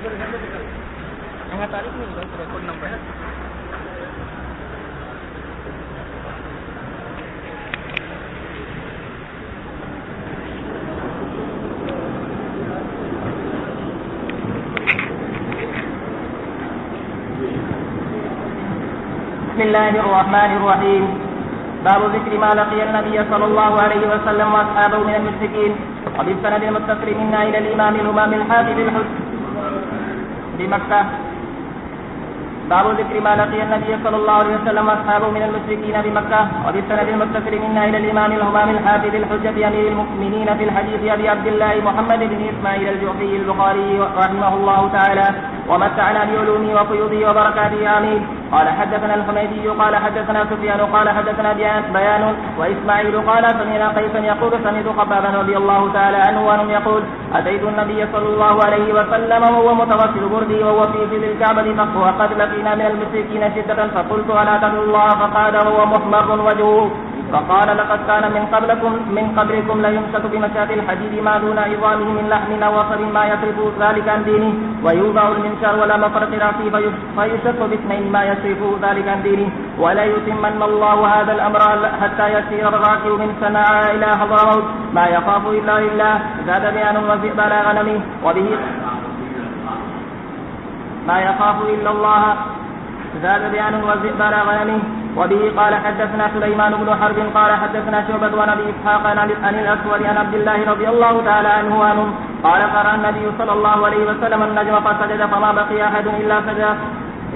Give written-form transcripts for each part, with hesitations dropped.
Yang tarik ni kan rekod number. بسم الله الرحمن الرحيم. باب ذكر ما لقي النبي صلى الله عليه وسلم واصحابه من المشركين. وبالسند المتصل منا الى الامام الامام الحافظ الحج بمكه. باب ذكر ما لقي النبي صلى الله عليه وسلم واصحابه من المشركين بمكه. وبالسند المتصل منا الى الامام الامام الحافظ الحجة امير المؤمنين في الحديث ابي عبد الله محمد بن اسماعيل الجعفي البخاري رحمه الله تعالى ومتعنا بعلومه وقيوده وبركاته امين. قال حدثنا الحميدي قال حدثنا سفيان قال حدثنا بيان واسماعيل قال سمعنا قيسا يقول سمعت خبابا رضي الله تعالى عنه وانهم يقول اتيت النبي صلى الله عليه وسلم وهو متوسل بردي وهو في ظل الكعبه وقد لقينا من المشركين شده فقلت الا تدعوا الله فقال وهو محمر وجهه فقال لقد كان من قبلكم ليمسك بمشاة الحديد ما دون عظامه من لحم او وصل ما يصرف ذلك عن دينه ويوضع المنشار ولا مفرق راسه فيشق باثنين ما يصرف ذلك عن دينه ولا يتمن الله هذا الامر حتى يسير الراكب من صنعاء الى حضرموت ما يخاف الا لله زاد بيان والذئب على غنمه وبه ما يخاف الا الله زاد بيان والذئب على غنمه. وبه قال حدثنا سليمان بن حرب قال حدثنا شعبة عن ابي اسحاق عن الاسود عن عبد الله رضي الله تعالى عنه قال قرأ النبي صلى الله عليه وسلم النجم فسجد فما بقي احد الا سجد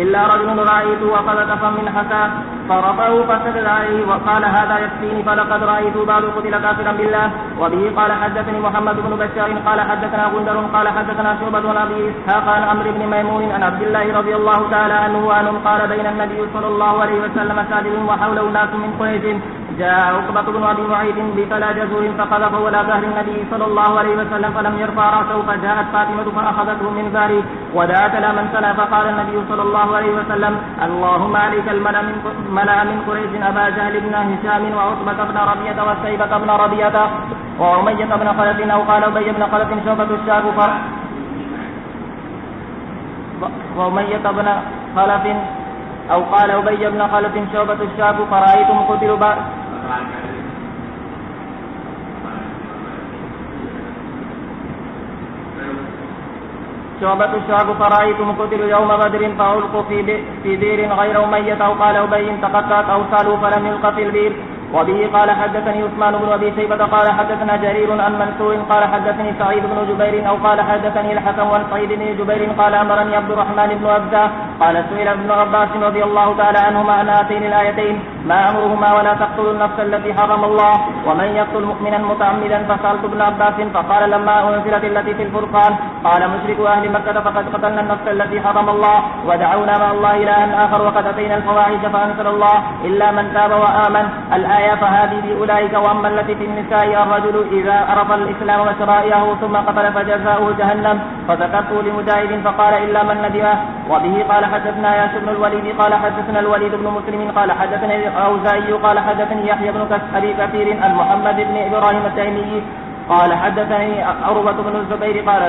الا رجل رايته وقد كفا من حسى فرفعه فسجد عليه وقال هذا يكفيني فلقد رايته بعد قتل كافرا بالله. وبه قال حدثني محمد بن بشار قال حدثنا غندر قال حدثنا شعبة عن ابي اسحاق عن عمرو بن ميمون عن عبد الله رضي الله تعالى عنه قال بين النبي صلى الله عليه وسلم ساجد وحوله الناس من قريش جاء عقبة بن ابي معيط بثلاث جزور فقذفه الى ظهر النبي صلى الله عليه وسلم فلم يرفع راسه فجاءت فاطمة فاخذته من ظهره ودعت لا من سلا فقال النبي صلى الله عليه وسلم اللهم عليك الملأ من قريش ابا جهل بن هشام وعتبة بن ربيعة وشيبة بن ربيعة وأمية بن خلف او قال ابي بن خلف شعبة الشاب وأمية بن خلف أو قال أبي بن خلف شعبة الشاب فرأيتم قتلوا شعبة الشعب فرأيتم قتلوا يوم بدر فألقوا في بئر غير أمية أو قال أبي تقطعت أو سالوا فلم يلق في البئر. وبه قال حدثني عثمان بن ابي شيبة قال حدثنا جرير عن منصور قال حدثني سعيد بن جبير او قال حدثني الحكم عن سعيد بن جبير قال امرني عبد الرحمن بن عبده قال سئل ابن عباس رضي الله تعالى عنهما عن هاتين الايتين ما امرهما ولا تقتلوا النفس التي حرم الله ومن يقتل مؤمنا متعمدا فسالت ابن عباس فقال لما انزلت التي في الفرقان قال مشرك اهل مكة فقد قتلنا النفس التي حرم الله ودعونا مع الله الها اخر وقد اتينا الفواحش فانزل الله الا من تاب وامن الآية فهذه بأولئك. وأما التي في النساء الرجل إذا عرف الإسلام وشرائعه ثم قتل فجزاؤه جهنم فذكرت لمجاهد فقال إلا من ندمه. وبه قال حدثنا ياس بن الوليد قال حدثنا الوليد بن مسلم قال حدثني الأوزاعي قال حدثني يحيى بن أبي كثير عن محمد بن إبراهيم التيمي قال حدثني عروة بن الزبير قال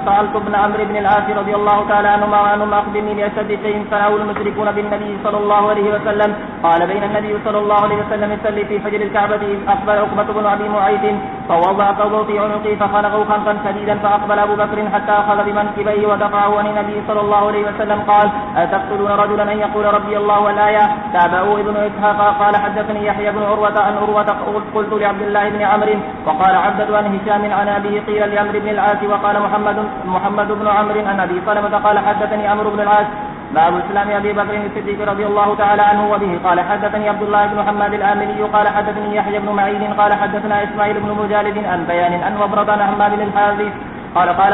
سألت ابن عمرو بن العاص رضي الله تعالى عنهما وعنهم أخبرني بأشد شيء صنعه المشركون بالنبي صلى الله عليه وسلم قال بين النبي صلى الله عليه وسلم يصلي في فجر الكعبة إذ أقبل عقبة بن أبي معيط فوضع قوله في عنقه فخنقه خنقا شديدا فأقبل أبو بكر حتى أخذ بمنكبيه ودفعه عن النبي صلى الله عليه وسلم قال أتقتلون رجلا أن يقول ربي الله والآية. تابعه ابن إسحاق قال حدثني يحيى بن عروة عن عروة قلت لعبد الله بن عمرو وقال عبد عن هشام عن أبيه قيل لعمرو بن العاص وقال محمد بن عمرو عن أبي سلمة قال حدثني عمرو بن العاص باب اسلام ابي بكر الصديق رضي الله تعالى عنه. وبه قال حدثني عبد الله بن محمد الآملي قال حدثني يحيى بن معين قال حدثنا اسماعيل بن مجالد عن بيان عن وبرة عن حماد بن الحارث قال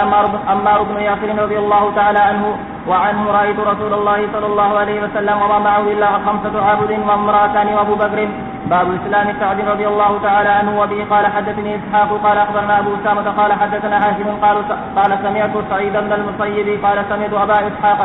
عمار بن ياسر رضي الله تعالى عنه وعنه رأيت رسول الله صلى الله عليه وسلم وما معه إلا 5 عبد وامرأتان وابو بكر. باب اسلام سعد رضي الله تعالى عنه. وبه قال حدثني اسحاق قال اخبرنا ابو اسامة قال حدثنا هاشم قال سمعت سعيد بن المسيب قال سمعت ابا اسحاق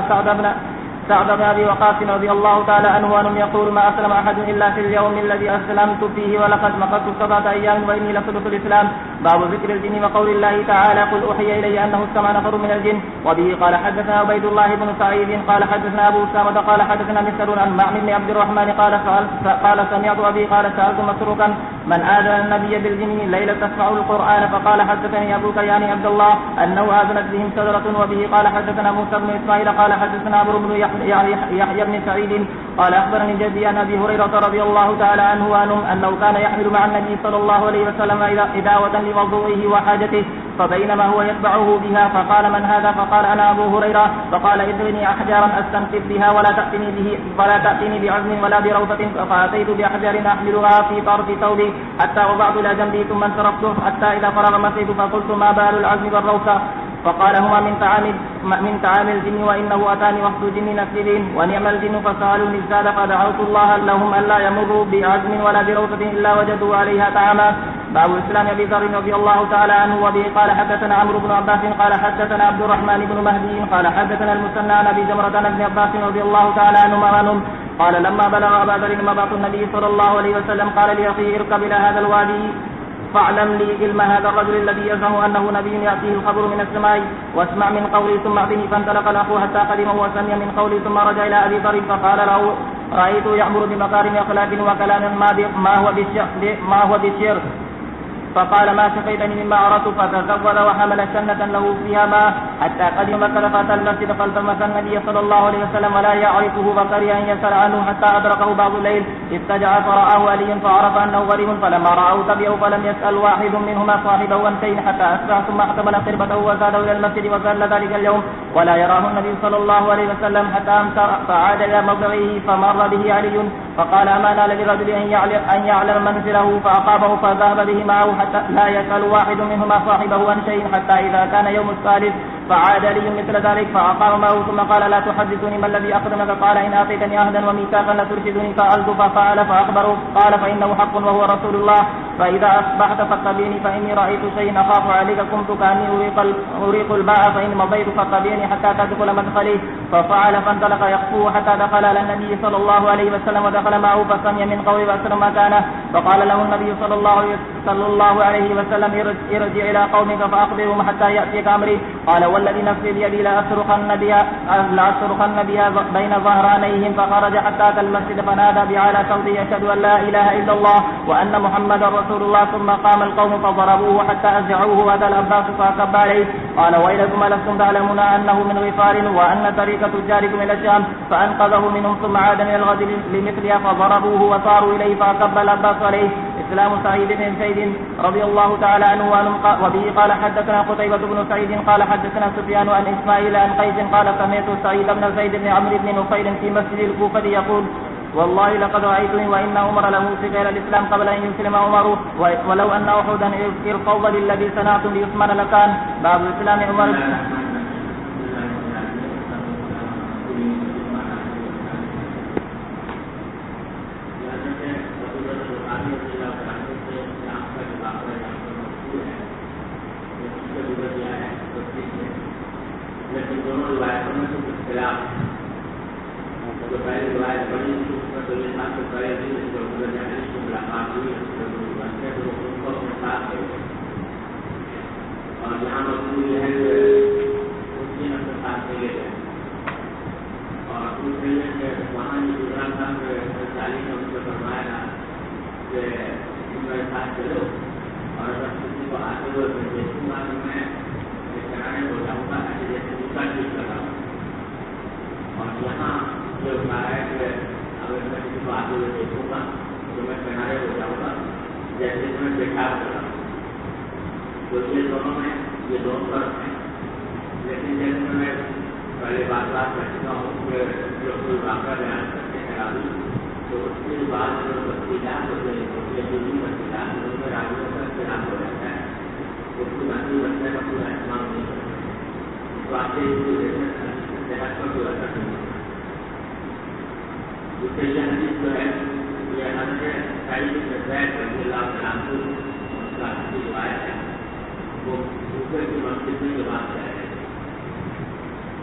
سعد بن ابي وقاص رضي الله تعالى عنه انهم يقول ما اسلم احد الا في اليوم الذي اسلمت فيه ولقد مكثت 7 ايام واني لصدق الاسلام باب ذكر الجن وقول الله تعالى قل أوحي إلي أنه استمع نفر من الجن. وبه قال حدثنا عبيد الله بن سعيد قال حدثنا أبو أسامة قال حدثنا مسعر عن معن بن عبد الرحمن قال سمعت أبي قال سألت مسروقا من آذن النبي بالجن ليلة تسمع القرآن فقال حدثني أبوك يعني عبد الله أنه آذنت بهم شجرة. وبه قال حدثنا موسى بن إسماعيل قال حدثنا عمرو بن يحيى بن سعيد قال أخبرني جدي عن أبي هريرة رضي الله تعالى عنه أنه كان يحمل مع النبي صلى الله عليه وسلم إداوة لوضوئه وحاجته فبينما هو يتبعه بها فقال من هذا فقال أنا أبو هريرة فقال ادعني أحجارا أستنقذ بها ولا تأتيني بعزم ولا بروثة فأتيت بأحجار أحملها في طرف ثوبي حتى وضعت إلى جنبي ثم انصرفت حتى إذا فرغ مسيت فقلت ما بال العزم والروثة فقال هما من طعام الجن وإنه أتاني وفد جن نسلين ونعم الجن فسألوني الزاد فدعوت الله لهم ألا يمروا بعزم ولا بروثة إلا وجدوا عليها طعاما. باب الإسلام أبي ذر رضي الله تعالى عنه. وبه قال حدثنا عمرو بن عباس قال حدثنا عبد الرحمن بن مهدي قال حدثنا المثنى عن أبي جمرة عن ابن عباس رضي الله تعالى عنهم قال لما بلغ أبا ذر مبعث النبي صلى الله عليه وسلم قال لأخيه اركب إلى هذا الوادي فاعلم لي علم هذا الرجل الذي يزعم أنه نبي يأتيه الخبر من السماء واسمع من قولي ثم اعطني. فانطلق الأخ حتى قدمه وسمع من قولي ثم رجع إلى أبي ذر فقال له رأيت يأمر بمكارم أخلاق وكلام ما هو بالشر فقال ما شقيتني مما عرفت فتزود وحمل شنة له فيها ماء حتى قدم مكة فأتى المسجد فالتمس النبي صلى الله عليه وسلم ولا يعرفه فكره أن يسأل عنه حتى أدركه بعض الليل استجع فرآه علي فعرف أنه غريب فلما رآه تبعه فلم يسأل واحد منهما صاحبه عن شيء حتى أسرع ثم احتمل قربته وزاده إلى المسجد وزال ذلك اليوم ولا يراه النبي صلى الله عليه وسلم حتى أمسى فعاد إلى موضعه فمر به علي فقال أما نال لرجل أن يعلم منزله فأقامه فذهب به معه حتى لا يسأل واحد منهما صاحبه عن شيء حتى إذا كان يوم الثالث فعاد لي مثل ذلك فأقام معه ثم قال لا تحدثني ما الذي أقدمك قال إن أعطيتني عهدا وميثاقا لترشدني فعلت ففعل فأخبره قال فإنه حق وهو رسول الله فإذا أصبحت فاتبعني فإني رأيت شيئا أخاف عليك قمت كأني أريق الماء فإن مضيت فاتبعني حتى تدخل مدخلي ففعل فانطلق يخفو حتى دخل على النبي صلى الله عليه وسلم ودخل معه فسمع من قول بأسر ما كان فقال له النبي صلى الله عليه وسلم ارجع إلى قومك فأخبرهم حتى يأتيك أمري قال والذي نفسي بيدي لأصرخن بها بين ظهرانيهم فخرج حتى أتى المسجد فنادى بأعلى صوته أشهد أن لا إله إلا الله وأن محمدا رسول الله ثم قام القوم فضربوه حتى أزعوه وأتى العباس فأكب عليه قال ويلكم ألستم تعلمون أنه من غفار وأن طريق تجاركم إلى الشام فأنقذه منهم ثم عاد من الغد لمثلها فضربوه وصاروا إليه فأكب العباس عليه. إسلام سعيد بن زيد رضي الله تعالى عنه وبه قال حدثنا قتيبة بن سعيد قال حدثنا سفيان عن إسماعيل عن قيس قال سمعت سعيد بن زيد بن عمرو بن نفيل في مسجد الكوفة يقول والله لقد رأيتني وإن عمر له سجل الإسلام قبل أن يسلم عمر ولو أن أحدا ارفض للذي صنعتم لعثمان لكان. باب إسلام عمر.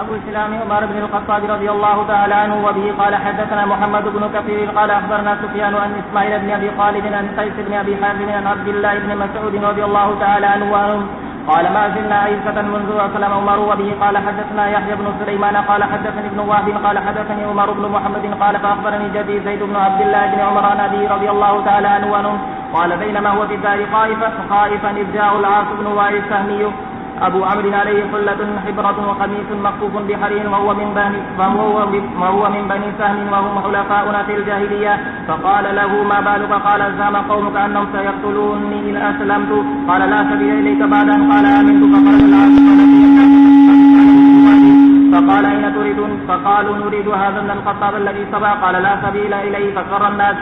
أبو الإسلام عمر بن الخطاب رضي الله تعالى عنه وبه قال حدثنا محمد بن كثير قال أخبرنا سفيان عن إسماعيل بن أبي خالد عن قيس بن أبي حازم عن عبد الله بن مسعود رضي الله تعالى عنه قال ما زلنا عيسة منذ أسلم عمر وبه قال حدثنا يحيى بن سليمان قال حدثني ابن وهب قال حدثني عمر بن محمد قال فأخبرني جدي زيد بن عبد الله بن عمر عن أبي رضي الله تعالى عنه قال بينما هو في الدار خائفا إذ جاء العاص بن وائل السهمي أبو عمرو عليه حلة حبرة وقميص مكفوف بحرير وهو من بني سهم وهم حلفاؤنا في الجاهلية فقال له ما بالك قال زعم قومك أنهم سيقتلوني إن أسلمت قال لا سبيل إليك بعد أن قال آمنت فخرج العاص فقال أين تريدون فقالوا نريد هذا من الخطاب الذي سبق قال لا سبيل إليه فقر الناس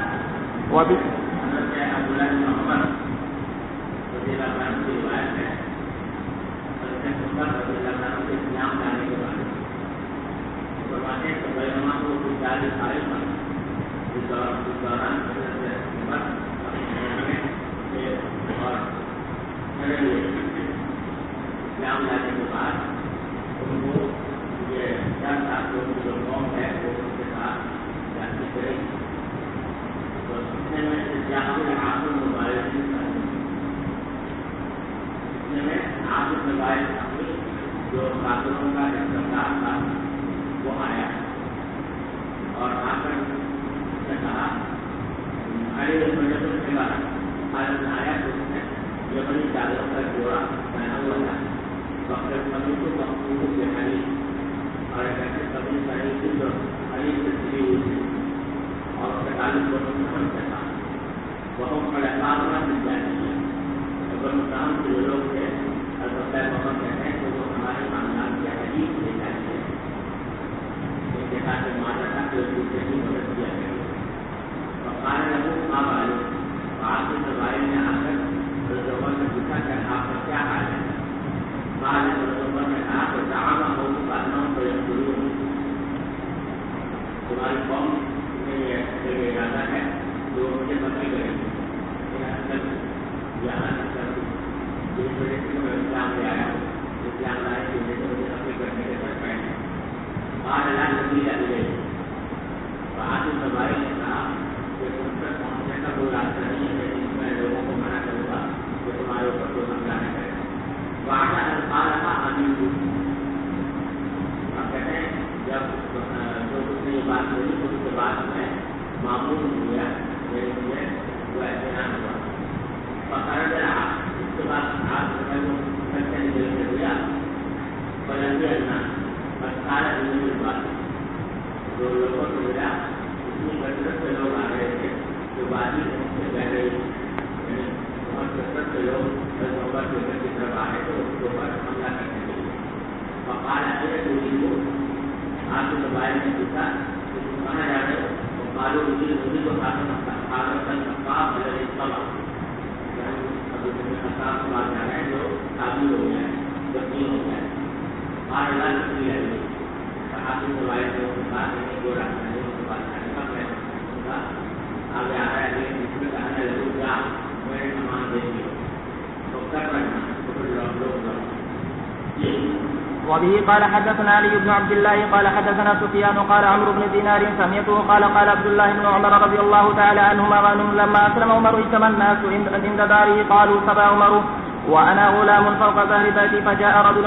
وبه قال حدثنا علي بن عبد الله قال حدثنا سفيان قال عمرو بن دينار سمعته قال قال عبد الله بن عمر رضي الله تعالى عنهما لما أسلم عمر اجتمع الناس عند داره قالوا سبى عمر وأنا غلام فوق ظهر بيتي فجاء رجل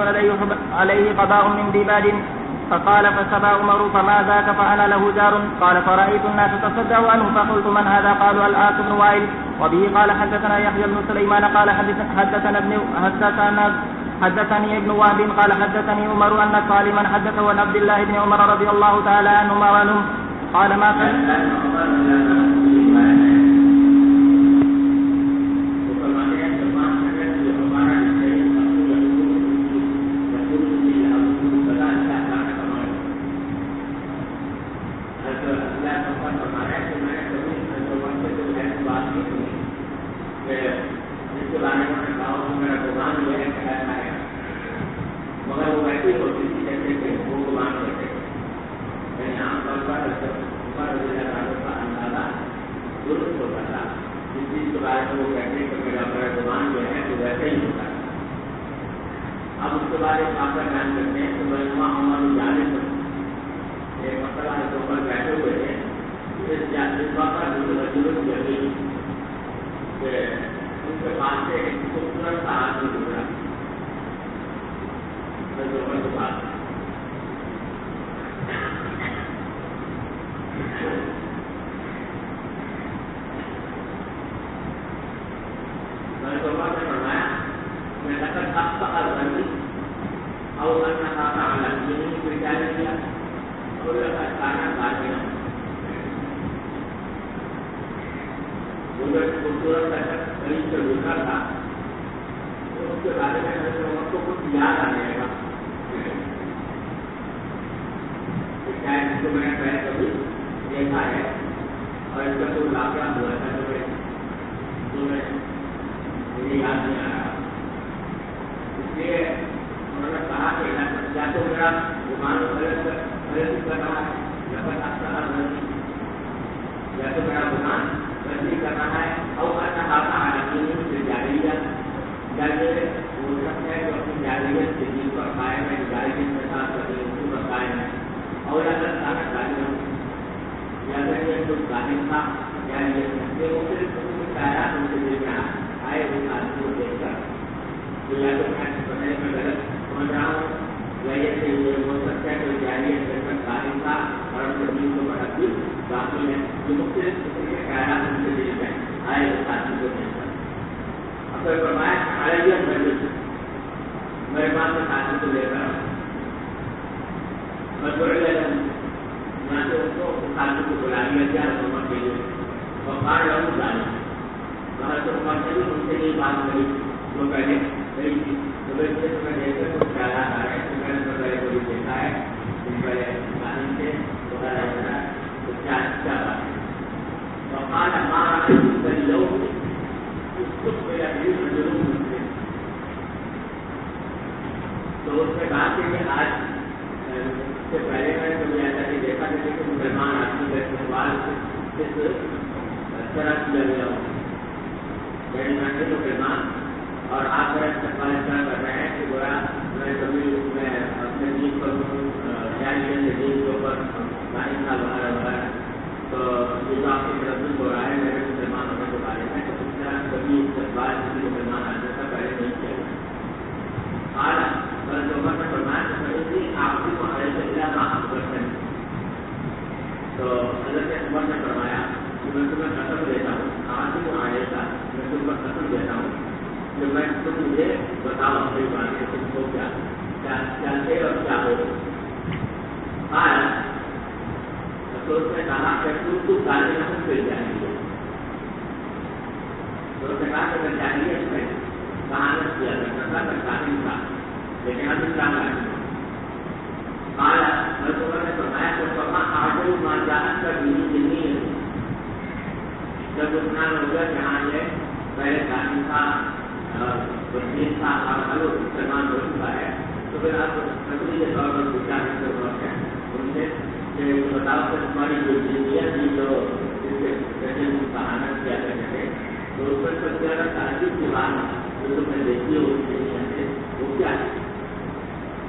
عليه قضاء من ديباج فقال فسبى عمر فما ذاك فأنا له جار قال فرأيت الناس تصدعوا عنه فقلت من هذا قالوا الآس بن وائل. وبه قال حدثنا يحيى بن سليمان قال حدثني ابن وهب قال حدثني عمر أن سالما حدثه عن عبد الله بن عمر رضي الله تعالى عنهما وعنهم قال ما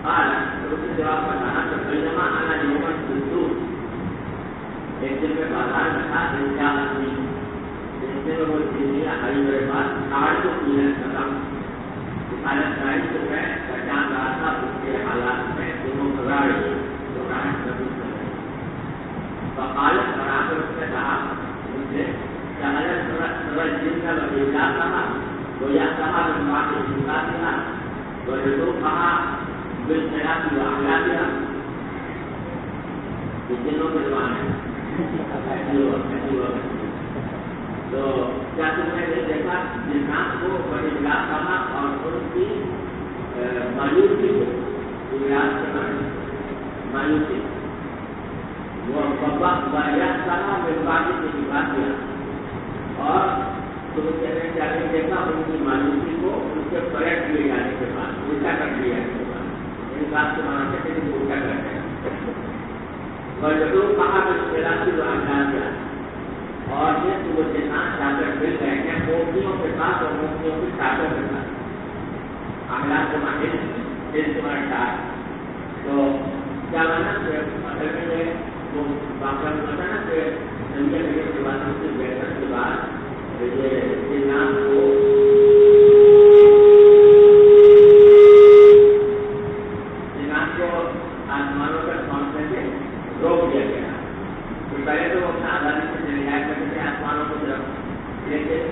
قال جواب بتانا تو بینما آنا یومن دستور ایک دن میں بازار میں تھا کیا آدمی دیکھنے میں وہ دنیا ہری میرے پاس کارڈ کو پینا ختم حالت گاڑی کو میں پہچان رہا تھا اس کے حالات میں دونوں گھبرا رہی تو راحت محسوس کر رہی وقالت برابر اس نے کہا ان سے جہالت سرل جن کا وکیلا کہا تو یا کہا بنوا کے جھوٹا دیا تو جو کہا بالخلاف و اخلاقیہ جنوں کے زبان ہے تو کیا تم نے دیکھا جنات کو بڑے خلاف کہا اور ان کی مایوسی کو مایوسی وہ بابا باریات کہا مہربانی کی بات کیا اور تم کہنے چاہیے دیکھا ان کی مایوسی کو ان کے پلٹ دیے جانے کے بعد الٹا کر دیا جانے کے بعد ان بات کو مانا کرتے ہیں الٹا کرتے ہیں اور ضرور کہا کہ خلافی و اخلاقیہ اور یہ وہ جنات جا کر مل رہے ہیں موتیوں کے ساتھ اور موتیوں کی طاقت کے ساتھ اخلاق کو مانے تو کیا مانا کہ اصل میں وہ باقی ہوتا نا کہ نمبر لگے کے بعد اس کی بہتر کے بعد یہ جنات کو آسمانوں پر پہنچنے سے روک دیا گیا تو پہلے تو وہ اپنا آزادی سے چلے جایا کرتے تھے آسمانوں کی طرف لیکن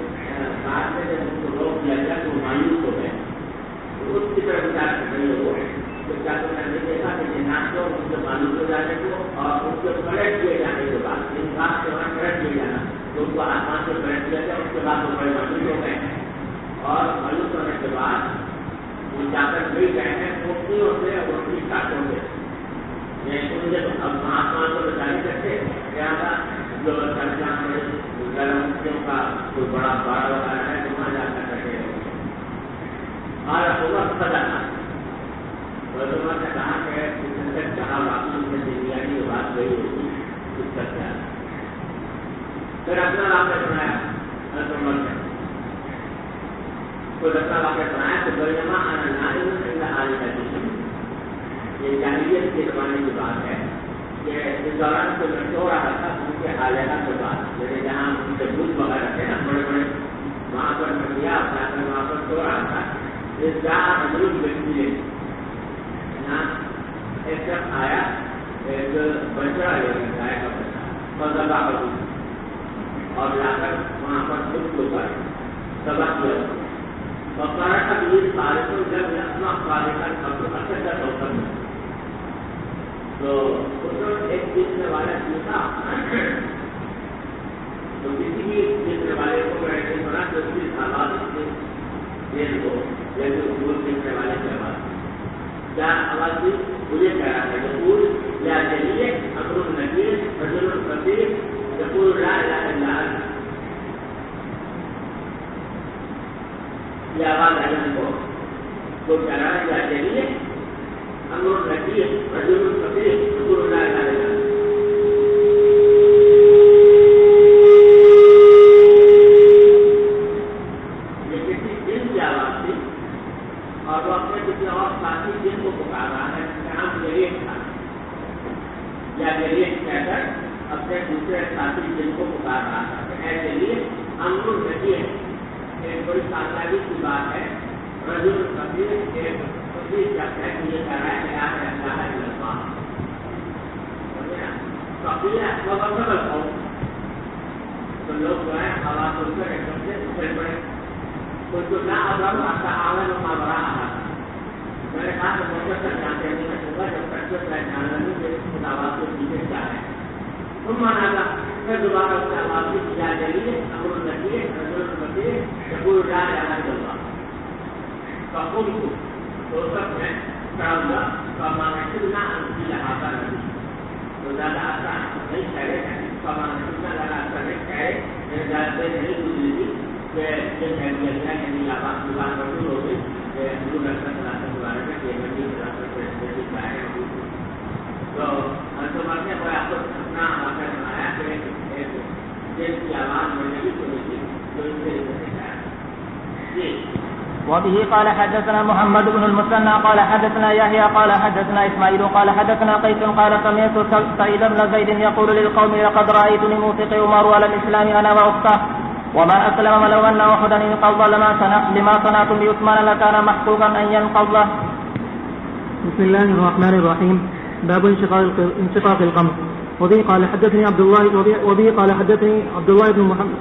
بعد میں جب اس کو روک دیا گیا تو مایوس ہو گئے تو اس کی طرف وچار کر رہے لوگ تو کیا تو میں نے دیکھا کہ جنات کو ان کے مایوس ہو جانے کو اور ان کے پلٹ دیے جانے کے بعد ان بات سے وہاں پلٹ دیے جانا تو ان کو آسمان سے پلٹ دیا گیا اس کے بعد وہ بڑے مایوس ہو گئے اور مایوس ہونے کے بعد وہ جا کر مل گئے ہیں مفتیوں سے اور ان کی طاقتوں سے اب آسمان کو بچا نہیں سکتے لہٰذا جو سرجان گرموں کا کوئی بڑا بڑا وغیرہ ہے وہاں جا کر سکے اور حکومت بدلنا حکومت نے کہا کہ کہا باقی ان سے دنیا کی بات گئی ہوگی کچھ کر کے پھر اپنا واقعہ سنایا حکومت نے کوئی اپنا واقعہ سنایا تو بینما انا نائم عند حالتہ یہ جاہلیت کے زمانے کی بات ہے کہ اس دوران کو میں سو رہا تھا ان کے حالات کے بعد جیسے جہاں ان کے بت وغیرہ تھے نا بڑے بڑے وہاں پر میں گیا وہاں پر سو رہا تھا اس جہاں عجیب ویکتی ایک شخص آیا ایک بچڑا لے کر گائے کا بچہ فضبا اور لا کر وہاں پر خود کو کر تباہ کیا بقرہ کا بیس سارے کو جب اپنا خالے کا اچھا ہوتا ہے تو ایک جیتنے والا جیتا تو کسی بھی جیتنے والے کو ایسے بنا تو اس کی آواز جیل کو جیسے وہ جیتنے والے کی آواز کیا آواز بھی مجھے کہہ رہا تھا یقول یا چلیے امر النبیر رجل الفقیر یقول لا الہ الا اللہ یہ آواز آئی ہم کو تو کہہ رہا ہے یا چلیے امر النبیر رجل الفقیر یقول لا الہ الا اللہ اور وہ اپنے کسی اور ساتھی جن کو پکار رہا ہے نام جریف تھا یا جریف کہہ کر اپنے دوسرے ساتھی جن کو پکار رہا تھا ایسے لیے امر النبی ایک بڑی کامیابی کی بات ہے رجل الفقیر ایک فقیر شخص ہے کہ یہ کہہ رہا ہے کہ آپ اللہ الا اللہ فقیر مغرب ہو تو لوگ جو ہے آواز سن کر ایک دم سے اچھل پڑے کچھ نہ ادب آتا آگے میں بڑا آتا میں نے کہا کہ مجھے تک جانتے نہیں میں ہوگا جب تک کہ میں جان لوں کہ اس آواز کو پیچھے کیا ہے تم مانا تھا پھر دوبارہ اس آواز کی کیا جائیے امر النبی رجل الفقیر یقول لا الہ الا اللہ فقلت تو سب میں کھڑا ہوا فمانا کتنا انتی لہٰذا نبی تو زیادہ آسان نہیں ٹھہرے ہیں فمانا کتنا زیادہ آسان نہیں ٹھہرے میرے زیادہ نہیں گزری تھی کہ یہ کہہ دیا گیا کہ نہیں آپ کی بات مشہور ہو گئی کہ ہندو نسل خلاصہ کے بارے میں یہ نبی خلاصہ سے تو حکومت نے کوئی آپ کو اپنا واقعہ بنایا کہ ایک جس کی آواز میں نہیں سنی تھی تو ان سے کہا جی وبه قال حدثنا محمد بن المثنى قال حدثنا يحيى قال حدثنا إسماعيل قال حدثنا قيس قال سمعت سعيد بن زيد يقول للقوم لقد رأيتني موثق عمر على الإسلام أنا وأخته وما أسلم ولو أن أحدا انقض لما صنعتم بعثمان لكان محقوقا أن ينقض. بسم الله الرحمن الرحيم. باب انشقاق القمر. وبه قال حدثني عبد الله بن محمد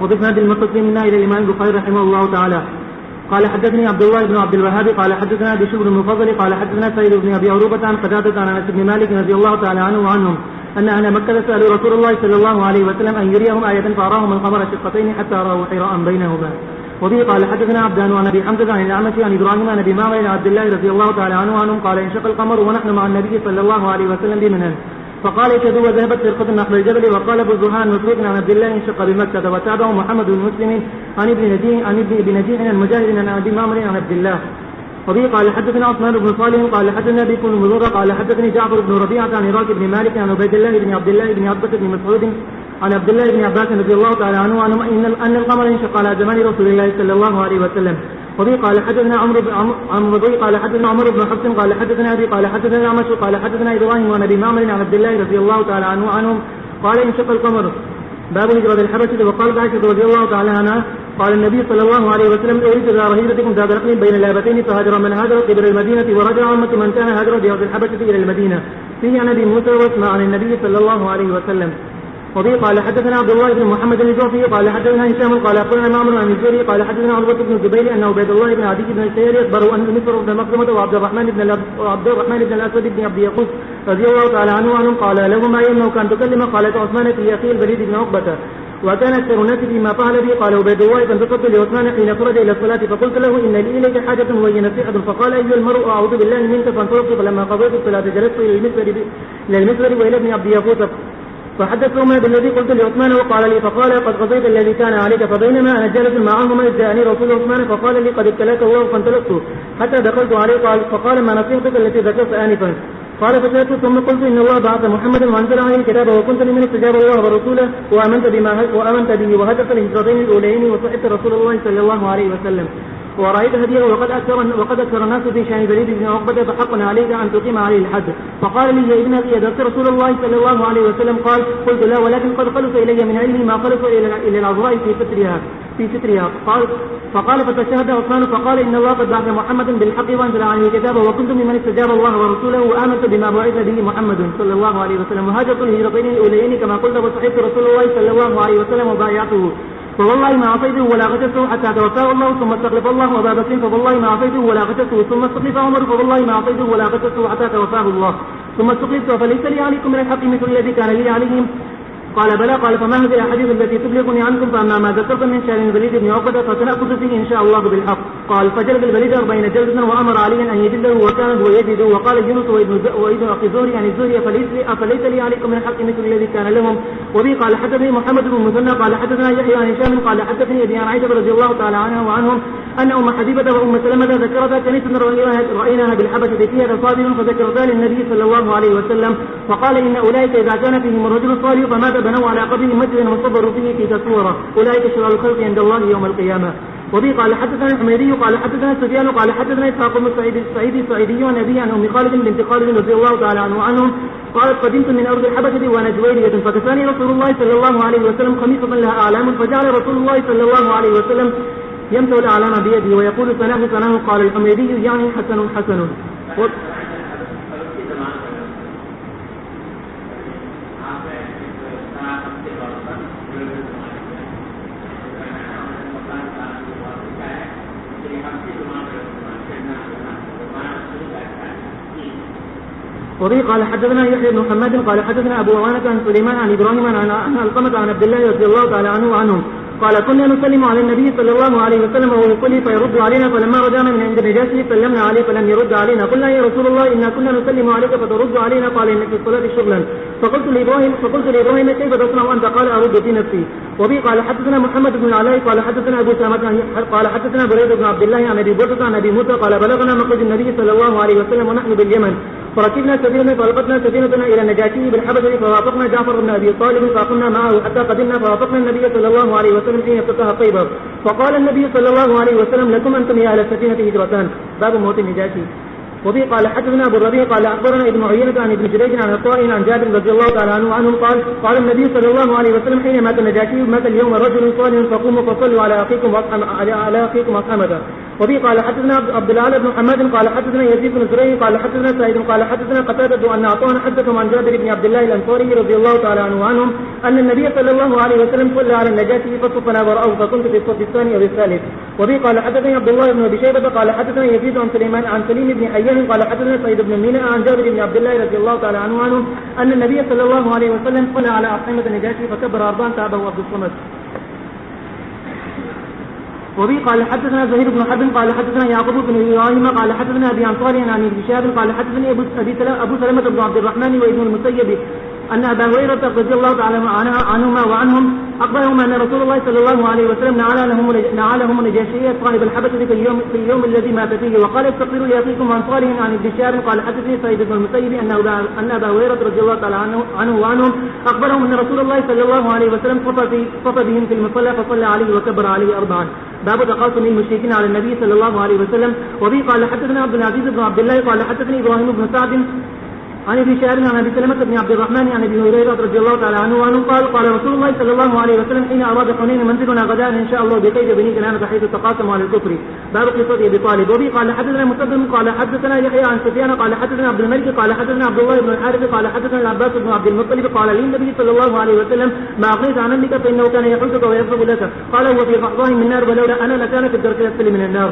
وبسند المتصل منا إلى الإمام البخاري رحمه الله تعالى قال حدثني عبد الله بن عبد الوهاب قال حدثنا بشر بن المفضل قال حدثنا سعيد بن أبي عروبة عن قتادة عن أنس بن مالك رضي الله تعالى عنه وعنهم أن أهل مكة سألوا رسول الله صلى الله عليه وسلم أن يريهم آية فأراهم القمر شقتين حتى رأوا حراء بينهما. وبه قال حدثنا عبدان عن أبي حمزة عن الأعمش عن إبراهيم عن أبي معمر عن عبد الله رضي الله تعالى عنه وعنهم قال انشق القمر ونحن مع النبي صلى الله عليه وسلم بمنن فقال اشهدوا وذهبت فرقة نحو الجبل وقال ابو الزهان مسروق عن عبد الله انشق بمكة وتابعه محمد بن مسلم عن ابن نجيح عن مجاهد عن ابي معمر عن عبد الله. وبه قال حدثنا عثمان بن صالح قال حدثنا ابي بن مضر قال حدثني جعفر بن ربيعة عن عراك بن مالك عن عبيد الله بن عبد الله بن عتبة بن مسعود عن عبد الله بن عباس رضي الله تعالى عنه ان القمر انشق على زمان رسول الله صلى الله عليه وسلم. وبه قال حدثنا عمرو بن حفص قال حدثنا ابي قال حدثنا اعمش قال حدثنا ابراهيم عن ابي معمر عن عبد الله رضي الله تعالى عنهم قال انشق القمر. باب هجرة الحبشة. وقال عائشة رضي الله تعالى عنها قال النبي صلى الله عليه وسلم اريد الى رهيبتكم ذات رقم بين لابتين فهاجر من هاجر قبل المدينة ورجع عامة من كان هاجر بأرض الحبشة الى المدينة فيه عن ابي موسى واسمع عن النبي صلى الله عليه وسلم. وبه قال حدثنا عبد الله بن محمد الجوفي قال حدثنا هشام قال اخبرنا معمر عن الزهري قال حدثنا عروة بن الزبير ان عبيد الله بن عدي بن الشهير اخبره ان مصر بن مخزومة وعبد الرحمن بن الاسود بن عبد يقوس رضي الله تعالى عنه وعنهم قال لهما انه كان تكلم قالت عثمان في اخيه البليد بن عقبة وكان اكثر الناس فيما فعل به قال عبيد الله فانتصرت لعثمان حين خرج الى الصلاة فقلت له ان لي اليك حاجة وهي نصيحة فقال ايها المرء اعوذ بالله منك فانطلقت فلما قضيت الصلاة جلست الى المسور والى ابن عبد يقوس فحدثهما بالذي قلت لعثمان وقال لي فقال قد قضيت الذي كان عليك فبينما انا جالس معهما اذ جاءني رسول عثمان فقال لي قد ابتلاك الله فانطلقت حتى دخلت عليه فقال ما نصيحتك التي ذكرت انفا قال فسألت ثم قلت ان الله بعث محمدا وانزل عليه الكتاب وكنت لمن استجاب الله ورسوله وامنت به وهدف الهجرتين الاوليين وصحبت رسول الله صلى الله عليه وسلم ورأيت هديه وقد أكثر الناس في شأن الوليد بن عقبة فحق عليك أن تقيم عليه الحد فقال لي يا ابن أخي أدركت رسول الله صلى الله عليه وسلم قال قلت لا ولكن قد خلص إلي من علمي ما خلص إلى العذراء في سترها فقال فتشهد عثمان فقال إن الله قد بعث محمدا بالحق وأنزل عليه الكتاب وكنت ممن استجاب الله ورسوله وآمنت بما بعث به محمد صلى الله عليه وسلم وهاجرت الهجرتين الأوليين كما قلت وصحبت رسول الله صلى الله عليه وسلم وبايعته فوالله ما عصيته ولا غششته حتى توفاه الله ثم استخلف الله أبا بكر فوالله ما عصيته ولا غششته ثم استخلف عمر فوالله ما عصيته ولا غششته حتى توفاه الله ثم استخلفت فليس لي عليكم من الحق مثل الذي كان لي عليهم قال بلى قال فما هذه الأحاديث التي تبلغني عنكم فأما ما ذكرت من شأن الوليد بن عقبة فسنأخذ فيه إن شاء الله بالحق قال فجلد الوليد 40 جلدة وأمر عليا أن يجلده وكان هو يجده وقال يونس وابن أخي زهري عن الزهري أفليس لي عليكم من الحق مثل الذي كان لهم. وبه قال حدثني محمد بن مثنى قال حدثنا يحيى عن هشام قال حدثني أبي عن عائشة رضي الله تعالى عنها وعنهم أن أم حبيبة وأم سلمة ذكرتا كنيسة رأيناها بالحبشة فيها تصادم فذكرتا للنبي صلى الله عليه وسلم فقال إن أولئك إذا كان فيهم الرجل الصالح فمات بنوا على قبره مسجدا وصبروا فيه في تصوره أولئك شرار الخلق عند الله يوم القيامة. وبه قال حدثنا الحميدي قال حدثنا سفيان قال حدثنا إسحاق بن الصعيدي عن أبي عن أم خالد بنت خالد رضي الله تعالى عنه وعنهم قالت قدمت من أرض الحبشة وأنا جويرية فكساني رسول الله صلى الله عليه وسلم خميصة لها أعلام فجعل رسول الله صلى الله عليه وسلم يمسح الأعلام بيده ويقول سناه قال الحميدي يعني حسن وبه قال حدثنا يحيى بن محمد قال حدثنا أبو عوانة عن سليمان عن إبراهيم عن القمة عن عبد الله رضي الله تعالى عنه وعنهم قال كنا نسلم على النبي صلى الله عليه وسلم وهو يصلي فيرد علينا فلما رجعنا من عند النجاشي سلمنا عليه فلم يرد علينا قلنا يا رسول الله إنا كنا نسلم عليك فترد علينا قال إنك في الصلاة شغلا فقلت لإبراهيم كيف تصنع أنت قال أرد في نفسي. وبه قال حدثنا محمد بن العلاء قال حدثنا أبو سامة قال حدثنا بريد بن عبد الله عن أبي بردة عن أبي موسى قال بلغنا مخرج النبي صلى الله عليه وسلم ونحن باليمن فركبنا سفينة فألقتنا سفينتنا إلى النجاشي بالحبشة فوافقنا جعفر بن أبي طالب فقمنا معه حتى قدمنا فوافقنا النبي صلى الله عليه وسلم حين افتتح خيبر فقال النبي صلى الله عليه وسلم لكم أنتم يا أهل السفينة هجرتان. باب موت النجاشي. وبه قال حدثنا ابو الربيع قال اخبرنا ابن عيينة عن ابن جريج عن الطائي عن جابر رضي الله تعالى عنهم قال النبي صلى الله عليه وسلم حين مات النجاشي مات اليوم رجل صالح فقوموا فصلوا على اخيكم اصحمته. وبه قال حدثنا عبد الاعلى بن محمد قال حدثنا يزيد بن زريع قال حدثنا سعيد قال حدثنا قتادة ان عطاء حدثهم عن جابر بن عبد الله الانصاري رضي الله تعالى عنه وعنهم ان النبي صلى الله عليه وسلم صلى على النجاشي فصفنا وراه فكنت في الصف الثاني او الثالث. وبه قال حدثني عبد الله بن ابي شيبة قال حدثنا يزيد عن سليمان عن سليم بن حيان قال حدثنا سعيد بن ميناء عن جابر بن عبد الله رضي الله تعالى عنه وعنه ان النبي صلى الله عليه وسلم صلى على اصحمة النجاشي فكبر اربعا تابه عبد الصمد. وبه قال حدثنا زهير بن حرب قال حدثنا يعقوب بن ابراهيم قال حدثنا ابي عن صالح عن ابن شهاب قال حدثني ابو سلمة بن عبد الرحمن وابن المسيب ان ابا هريرة رضي الله تعالى عنهما وعنهم اخبرهم ان رسول الله صلى الله عليه وسلم نعى لهم النجاشية صاحب الحبشة في اليوم الذي مات فيه وقال استغفروا لاخيكم عن صالح عن ابن شهاب قال حدثني سعيد بن المسيب ان ابا هريرة رضي الله تعالى عنه وعنهم اخبرهم ان رسول الله صلى الله عليه وسلم صفى بهم في المصلى فصلى عليه وكبر عليه اربعا. باب تقاسم المشركين على النبي صلى الله عليه وسلم. وبه قال حدثنا عبد العزيز بن عبد الله قال حدثني ابراهيم بن سعد عن ابي شهاب عن ابي سلمة بن عبد الرحمن عن ابي هريرة رضي الله تعالى عنه وعنه قال رسول الله صلى الله عليه وسلم حين اراد حنين منزلنا غداء ان شاء الله بقيد بني كنانة حيث تقاسموا على الكفر. باب قصة ابي طالب. وبه قال حدثنا مسدد قال حدثنا يحيى عن سفيان قال حدثنا عبد الملك قال حدثنا عبد الله بن الحارث قال حدثنا العباس بن عبد المطلب قال لي النبي صلى الله عليه وسلم ما اغنيت عن امك فانه كان يحوزك ويغضب لك قال هو في ضحضاه من النار ولولا انا لكان في الدرك الاسفل من النار.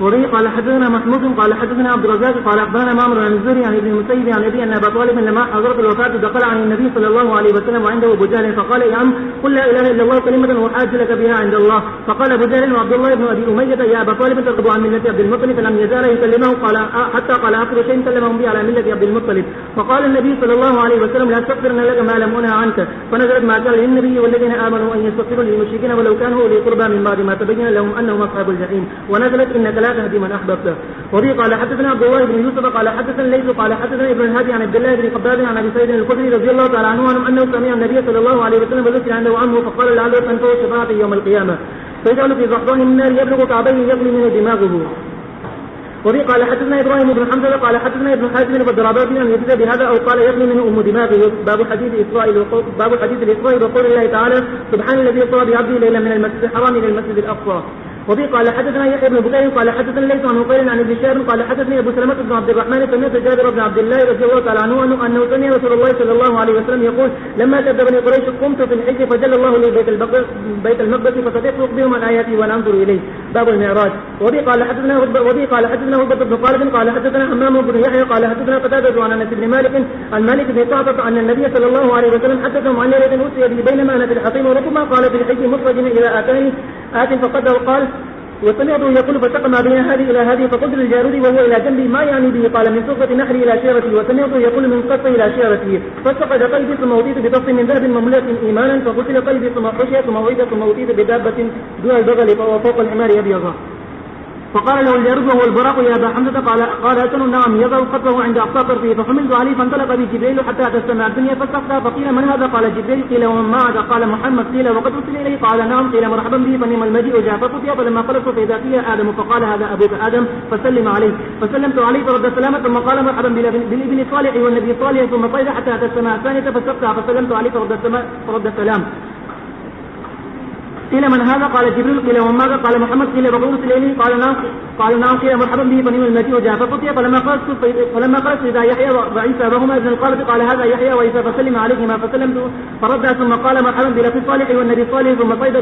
وبه قال حدثنا محمود قال حدثنا عبد الرزاق قال اخبرنا معمر عن الزهري عن ابن المسيب عن ابي ان ابا طالب لما حضرت الوفاه دخل عن النبي صلى الله عليه وسلم وعنده ابو جهل فقال يا عم قل لا اله الا الله كلمه احاج لك بها عند الله. فقال ابو جهل وعبد الله بن ابي اميه يا ابا طالب ترغب عن مله عبد المطلب فلم يزال يكلمه قال حتى قال اخر شيء كلمهم به على مله عبد المطلب. فقال النبي صلى الله عليه وسلم لا تستغفرن لك ما لم انه عنك. فنزلت ما قال للنبي والذين امنوا ان يستغفروا للمشركين ولو كانوا اولي قربى من بعد ما تبين لهم انهم اصحاب الجحيم ونزلت انك لا تهدي من احببت. وبه قال حدثنا عبد الله بن يوسف قال حدثنا ليث قال حدثنا ابن الهادي عن عبد الله بن خباب عن ابي سعيد الخدري رضي الله تعالى عنه انه سمع النبي صلى الله عليه وسلم وذكر عنده عمه فقال لعله تنفع شفاعته يوم القيامه فيجعل في ضحضاه من النار يبلغ كعبيه يغلي منه دماغه. وبه قال حدثنا ابراهيم بن حمزه قال حدثنا ابن حازم بن ضربات ان يزيد بهذا او قال يغلي منه دماغه. باب حديث الاسراء وقول الله تعالى سبحان الذي اسرى بعبده ليلا من المسجد الحرام الى المسجد الاقصى. وبه قال حدثنا يحيى بن بكير قال حدثنا ليس عن عقيل عن ابن شهاب قال حدثني ابو سلمة بن عبد الرحمن سمعت جابر بن عبد الله رضي الله تعالى عنه انه سمع رسول الله صلى الله عليه وسلم يقول لما شد بني قريش قمت في الحج فجل الله لي بيت المقدس فصدقت بهم عن اياتي وانا انظر اليه. باب المعراج. وبه قال حدثنا هبة بن خالد قال حدثنا حمام بن يحيى قال حدثنا قتادة عن انس بن مالك عن مالك بن سعد ان النبي صلى الله عليه وسلم حدثهم عن ليلة اسري به بينما انا في الحطيم وربما قال في الحج مخرج الى اتاني فقد قال وسمعته يقول فسق ما بين هذه الى هذه فقلت للجارود وهو الى جنبي ما يعني به قال من صفة نحري الى شيرتي وسمعته يقول من قصه الى شيرتي فسقط قلبي ثم اوتيت بطف من ذهب مملوء ايمانا فقتل قلبي ثم خشي ثم اوعد ثم اوتيت بدابة دون البغل فهو فوق الحمار ابيضا. فقال له الجارود وهو البراق يا ابا حمزة قال اتن نعم يضع خطوه عند اقصى طرفه فحملت عليه فانطلق بي جبريل حتى اتى السماء الدنيا فاستفتى فقيل من هذا قال جبريل قيل ومن معك قال محمد قيل وقد ارسل اليه قال نعم قيل مرحبا به فنعم المجيء جاء ففتي فلما خلصت فاذا فيها ادم فقال هذا ابوك ادم فسلم عليه فسلمت عليه فرد السلام ثم قال مرحبا بالابن صالح والنبي صالح ثم طير حتى اتى السماء الثانيه فاستفتى فسلمت عليه فرد السلام. قيل من هذا؟ قال جبريل. قيل ومن ماذا؟ قال محمد. قيل بقول سليمي. قال نعم. قيل مرحبا به فنعم المجيء جاء ففتي فلما قلت إذا يحيى وعيسى وهما ابن القلب قال هذا يحيى وعيسى فسلم عليهما فسلمت فرد ثم قال مرحبا بالأخي الصالح والنبي الصالح ثم صيد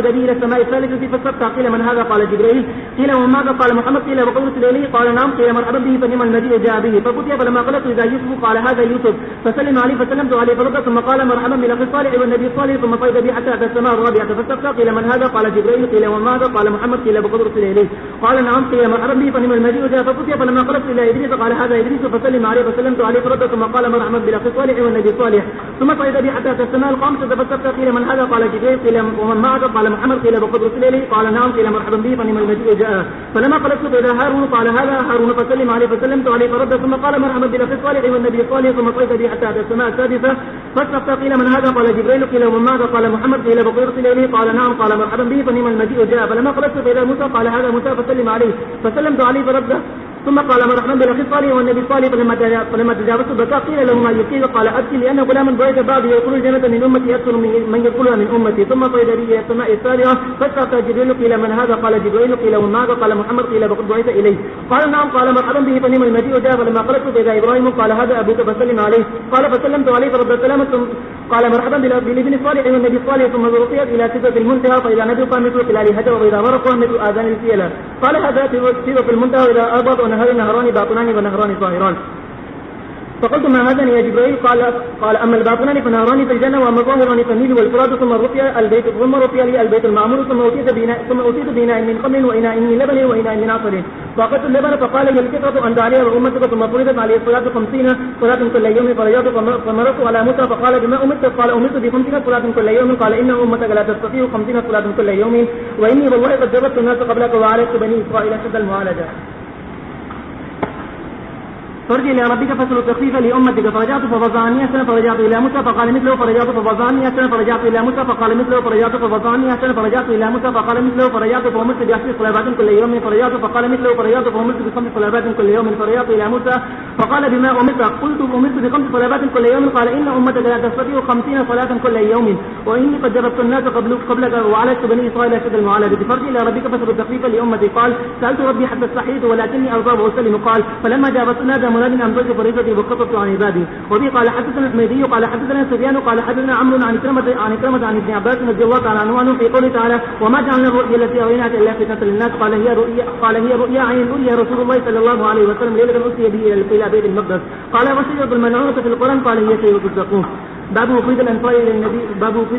بي إلى السماء الثالثة فاستفتح. قيل من هذا؟ قال جبريل. قيل ومن ماذا؟ قال محمد. قيل بقول سليمي. قال نعم. قيل مرحبا به فنعم المجيء جاء به ففتي فلما قلت إذا يوسف قال هذا يوسف فسلم عليه فسلمت عليه فرد ثم قال مرحبا بالأخي الصالح والنبي الصالح ثم صيد بي حتى أتى السماء الرابعة فاستفتح. قيل من هذا؟ قال جبريل. قيل ومن ماذا؟ قال محمد. قيل بقول سليمي. قال نعم. قيل مرحبا به فنعم المجيء جاء ففتي فلما قلت إلى إدريس قال هذا إدريس فسلم عليه فسلمت عليه فرد ثم قال مرحبا بالأخي الصالح والنبي الصالح ثم صعد بي حتى أتى السماء الخامسة فاستفتح. قيل من هذا؟ قال جبريل. قيل ومن معك؟ قال محمد. قيل بقدر إليه. قال نعم. قيل مرحبا به فنعم المجيء جاء فلما قلت إلى هارون قال هذا هارون فسلم عليه فسلمت عليه فرد ثم قال مرحبا بالأخي الصالح والنبي الصالح ثم صعد بي حتى أتى السماء السادسة فاستفتح. قيل من هذا؟ قال جبريل. قيل ومن معك؟ قال محمد. قيل بقدر إليه. قال نعم. قال مرحبا به فنعم المجيء جاء فلما قلت إلى موسى قال هذا موسى فسلم عليه فسلمت عليه فرد ثم قال مرحبا بالأخي الصالح والنبي الصالح فلما تجاوزت بكى قيل له ما يبكيك قال أبكي لأن غلاما بعث بعد يدخل الجنة من أمتي أكثر من يدخلها من أمتي ثم صعد بي إلى السماء السابعة فاستفتح جبريل. قيل من هذا؟ قال جبريل. قيل ومن معك؟ قال محمد. قيل بقد بعث إليه. قال نعم. قال مرحبا به فنعم المجيء جاء فلما قلت إذا إبراهيم قال هذا أبوك فسلم عليه قال فسلمت عليه فرد سلامة قال مرحبا بالابن الصالح والنبي الصالح ثم رقيت إلى سدرة المنتهى فإذا نبقى مثل خلال هجر وإذا ورقها مثل آذان الفيلة قال هذا سدرة المنتهى وإذا أربط ونهر نهران باطنان ونهران ظاهران فقلت ما هذان يا جبريل؟ قال أما الباطنان فنهران في الجنة وأما الظاهران فالنيل والفرات ثم رقي البيت ثم رقي لي البيت المعمور ثم أوتيت بإناء من خمر وإناء من لبن وإناء من عسل فأخذت اللبن فقال هي الفطرة أنت عليها وأمتك ثم فرضت عليه الصلاة 50 صلاة كل يوم فرجعت فمررت على موسى فقال بما أمرت؟ قال أمرت ب50 صلاة كل يوم قال إن أمتك لا تستطيع 50 صلاة كل يوم وإني والله قد جربت الناس قبلك وعالجت بني إسرائيل شد المعالجة. فرجع إلى ربك فاسأل التخفيف لأمتك فرجعت ففزعني أحسن فرجعت إلى موسى فقال مثله فرجعت ففزعني أحسن فرجعت إلى موسى فقال مثله فرجعت ففزعني أحسن فرجعت إلى موسى فقال مثله فرجعت فأمرت ب10 صلوات كل يوم فرجعت فقال مثله فرجعت فأمرت ب5 صلوات كل يوم فرجعت إلى موسى فقال بما أمرت؟ قلت أمرت ب5 صلوات كل يوم قال إن أمتك لا تستطيع 50 صلاة كل يوم وإني قد جربت الناس قبلك وعالجت بني إسرائيل شد المعالجة. فرجع إلى ربك فاسأل التخفيف لأمتي قال سألت ربي حتى استحييت ولكني أرضى وأسلم قال فلما جاوزتنا مناد أمضيت فريضتي وخطبت عن عبادي. وبي قال حدثنا الحميدي قال حدثنا سفيان قال حدثنا عمرو عن كرمة عن ابن عباس رضي الله تعالى عنه في قوله تعالى وما جعلنا الرؤيا التي أريناك إلا فتنة للناس قال هي رؤيا عين أريها رسول الله صلى الله عليه وسلم ليلة أسري به إلى بيت المقدس قال وشجرة الملعونة في القرآن قال هي شجرة الزقوم. باب وفيد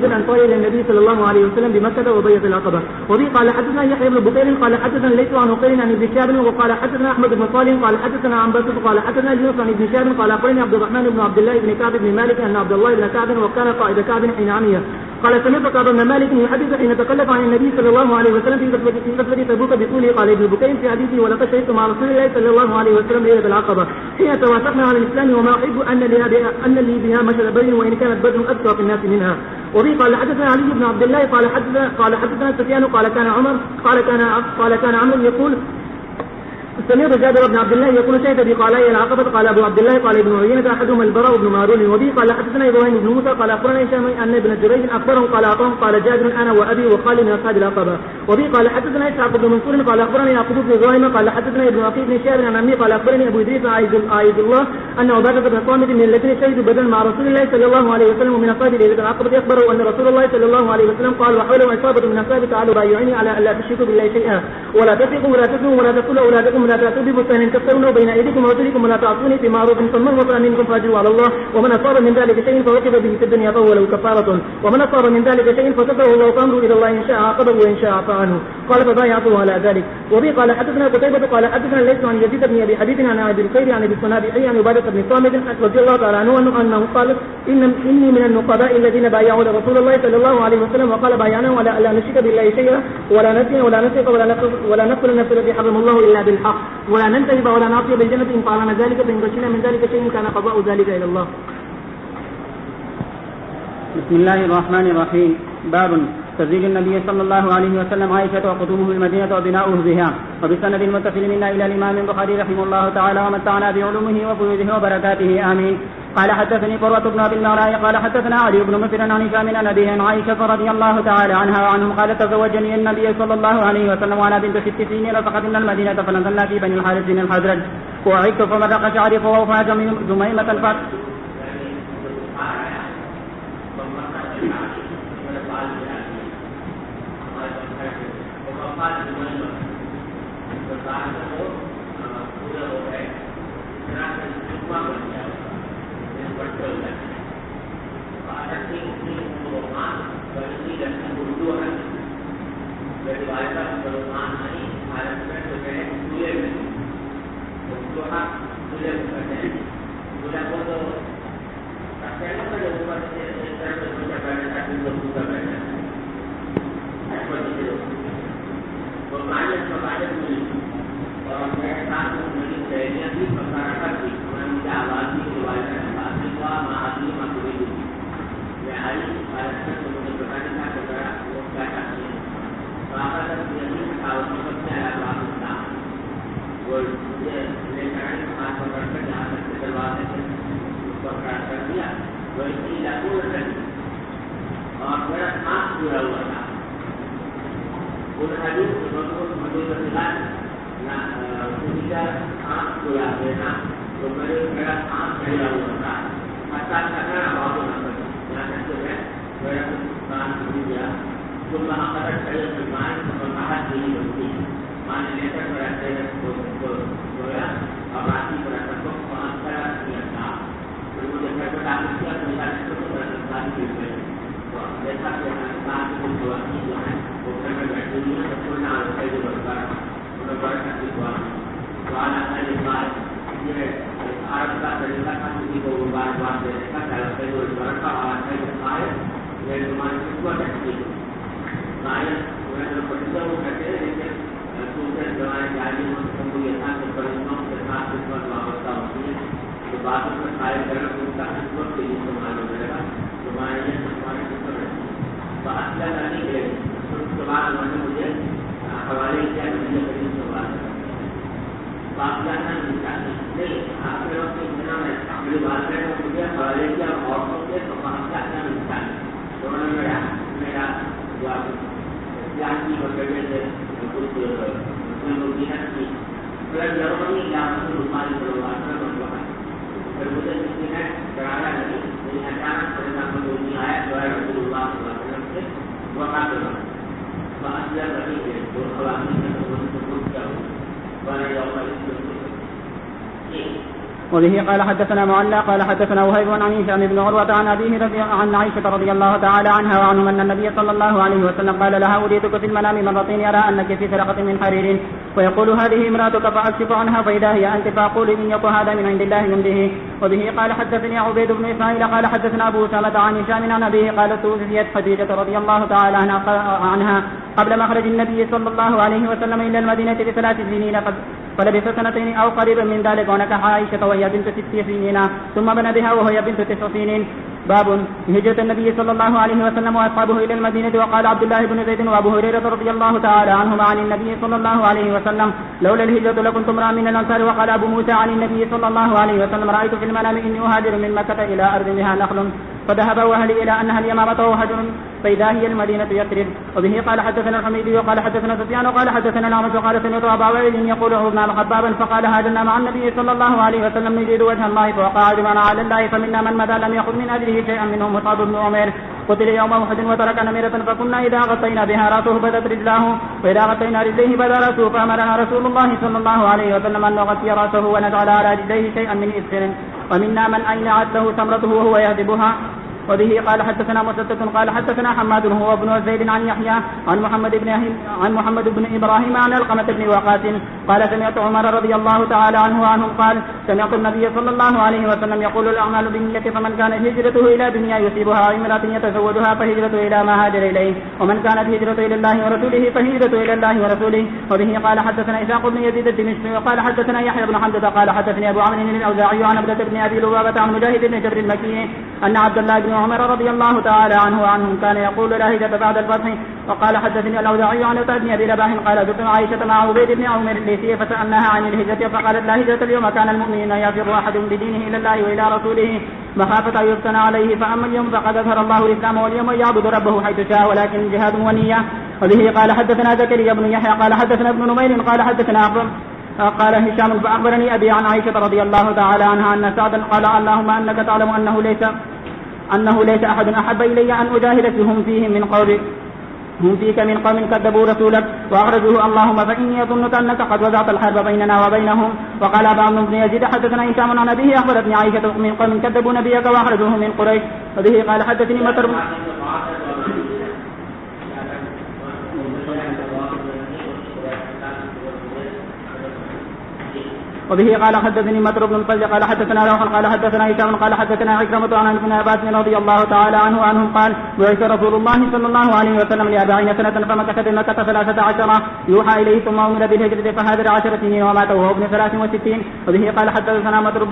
الأنصار إلى النبي صلى الله عليه وسلم بمكة وبيت العقبة. وبه قال حدثنا يحيى بن بكير قال حدثنا ليس عن عقيل عن ابن شهاب وقال حدثنا أحمد بن صالح قال حدثنا عن بسط قال حدثنا يونس عن ابن شهاب قال أخبرني عبد الرحمن بن عبد الله بن كعب بن مالك أن عبد الله بن كعب وكان قائد كعب حين عمي قال سمعت كعب بن مالك يحدث حين تكلف عن النبي صلى الله عليه وسلم في غزوة تبوك بطوله قال ابن بكير في حديثه ولقد شهدت مع رسول الله صلى الله عليه وسلم ليلة العقبة حين توافقنا على الإسلام وما أحب أن لي بها مشهد بدر وإن كانت بدر أكثر في الناس منها. وبه قال حدثنا علي بن عبد الله قال حدثنا سفيان قال كان عمرو يقول سمعت جابر بن عبد الله يقول شهد بقالي العقبة قال أبو عبد الله قال ابن عيينة أحدهما البراء بن مارون. وبه قال حدثنا إبراهيم بن موسى قال أخبرنا هشام أن ابن جريج أخبره قال أعطاهم قال جابر أنا وأبي وخالي من أصحاب العقبة. وبه قال حدثنا إسحاق بن منصور قال أخبرني يعقوب بن إبراهيم قال حدثنا ابن عقيل بن شهر عن عمي قال أخبرني أبو إدريس عايد الله أن عبادة بن صامت من الذين شهدوا بدلا مع رسول الله صلى الله عليه وسلم ومن أصحاب ليلة العقبة أخبره أن رسول الله صلى الله عليه وسلم قال وحوله عصابة من أصحاب تعالوا بايعوني على ألا تشركوا بالله شيئا ولا تسرقوا ولا تزنوا ولا تقتلوا أولادكم ولا تأتوا ببهتان تفترون بين أيديكم وأرجلكم ولا تعصوني في معروف فمن وطأ منكم فأجروا على الله ومن أصاب من ذلك شيء فوقف به في الدنيا فهو له كفارة ومن أصاب من ذلك شيء فصبره الله فأمره إلى الله إن شاء عاقبه وإن شاء عفا عنه. قال فبايعته على ذلك. وبه قال حدثنا قتيبة قال حدثنا ليس عن يزيد بن أبي حبيب عن أبي الخير عن أبي الصنابحي عن عبادة بن صامت رضي الله تعالى عنه أنه قال إني من النقباء الذين بايعوا رسول الله صلى الله عليه وسلم وقال بايعنا ولا نشرك بالله شيئا ولا نزني ولا نسرق ولا نقتل النفس التي حرم الله إلا بالحق ولا ننتهب ولا نعصي بالجنة إن فعلنا ذلك فإن غشنا من ذلك شيء كان قضاء ذلك إلى الله. بسم الله الرحمن الرحيم. باب تزويج النبي صلى الله عليه وسلم عائشة وقدومه المدينة وبناؤه بها. وبسند المتصل منا إلى الإمام البخاري رحمه الله تعالى ومتعنا بعلومه وفيوزه وبركاته آمين. قال حدثني قرة بن أبي النعراء قال حدثنا علي بن مسر عن هشام عن أبيه عن عائشة رضي الله تعالى عنها وعنهم قال تزوجني النبي صلى الله عليه وسلم وأنا بنت 6 سنين فقدمنا المدينة فنزلنا في بني الحارث بن الحزرج وعدت فمرق شعري فوفى جميمة الفتح. وبه قال حدثنا معلى قال حدثنا وهيب عن هشام بن عروة عن أبيه عن عائشة رضي الله تعالى عنها وعنهم أن النبي صلى الله عليه وسلم قال لها أريتك في المنام مرتين يرى أنك في سرقة من حرير ويقول هذه امرأتك فأكشف عنها فإذا هي أنت فأقول إن يكن هذا من عند الله يمده. وبه قال حدثني عبيد بن إسماعيل قال حدثنا أبو أسامة عن هشام عن أبيه قال توفيت خديجة رضي الله تعالى عنها قبل مخرج النبي صلى الله عليه وسلم إلى المدينة ب3 سنين فلبث 2 أو قريبا من ذلك ونكح عائشة وهي بنت 6 سنين ثم بنى بها وهي بنت 9 سنين. باب هجرة النبي صلى الله عليه وسلم وأصحابه إلى المدينة. وقال عبد الله بن زيد وأبو هريرة رضي الله تعالى عنهما عن النبي صلى الله عليه وسلم لولا الهجرة لكنت امرأ من الأنصار. وقال أبو موسى عن النبي صلى الله عليه وسلم رأيت في المنام إني أهاجر من مكة إلى أرض بها نخل فذهب أهلي إلى أنها اليمامة وهجر فإذا هي المدينة يثرب. وبه قال حدثنا الحميدي وقال حدثنا سفيان وقال حدثنا الأعمش وقال سمعت أبا وائل يقول عرضنا خبابا فقال هاجرنا مع النبي صلى الله عليه وسلم نريد وجه الله فوقع عجبنا على الله فمنا من مدى لم يأخذ من أجله شيئا منهم مصعب بن عمير قتل يوم أحد وترك نميرة فكنا إذا غطينا بها رأسه بدت رجلاه وإذا غطينا رجليه بدا رأسه فأمرنا رسول الله صلى الله عليه وسلم أن نغطي رأسه ونجعل على رجليه شيئا من إبسر ومنا من أينعت له تمرته وهو يهدبها. وبه قال حدثنا مسدد قال حدثنا حماد هو ابن زيد عن يحيى عن محمد بن إبراهيم عن القمة بن وقاص قال سمعت عمر رضي الله تعالى عنه وعنهم قال سمعت النبي صلى الله عليه وسلم يقول الأعمال بالنية فمن كانت هجرته إلى دنيا يصيبها أو امرأة يتزوجها فهجرته إلى ما هاجر إليه ومن كانت هجرته إلى الله ورسوله فهجرته إلى الله ورسوله. وبه قال حدثنا إسحاق بن يزيد الدمشقي وقال حدثنا يحيى بن حمزة قال حدثني أبو عمرو الأوزاعي عن عبدة بن أبي لبابة عن مجاهد بن جبر المكي أن عبد الله بن عمر رضي الله تعالى عنه وعنهم كان يقول لا هجرة بعد الفتح. وقال حدثني الأوزاعي عن سعد بن أبي رباح قال زرت عائشة مع عبيد بن عمر الليثي فسألناها عن الهجرة فقالت لا هجرة اليوم كان المؤمنين يفر أحد بدينه إلى الله وإلى رسوله مخافة أن يفتن عليه، فأما اليوم فقد أظهر الله الإسلام واليوم يعبد ربه حيث شاء ولكن جهاد ونية. وبه قال حدثنا زكريا بن يحيى قال حدثنا ابن نمير قال حدثنا قال هشام فأخبرني أبي عن عائشة رضي الله تعالى عنها أن سعدا قال اللهم أنك تعلم أنه ليس أحد أحب إلي أن أجاهد فيهم من قول هم فيك من قوم كذبوا رسولك وأخرجوه اللهم فإني أظنك أنك قد وضعت الحرب بيننا وبينهم. وقال بعض بن يزيد حدثنا هشام عن أبيه أخبرتني عائشة من قوم كذبوا نبيك وأخرجوه من قريش. وبه قال حدثني مطر وبه قال حدثني مطر بن الفضل قال حدثنا روح قال حدثنا هشام قال حدثنا عكرمة عن ابن عباس رضي الله تعالى عنهم قال بعث رسول الله صلى الله عليه وسلم ل40 سنة فمكث بمكة 13 يوحى إليه ثم أمر بالهجرة فهاجر 10 سنين ومات وهو ابن 63. وبه قال حدثنا مطر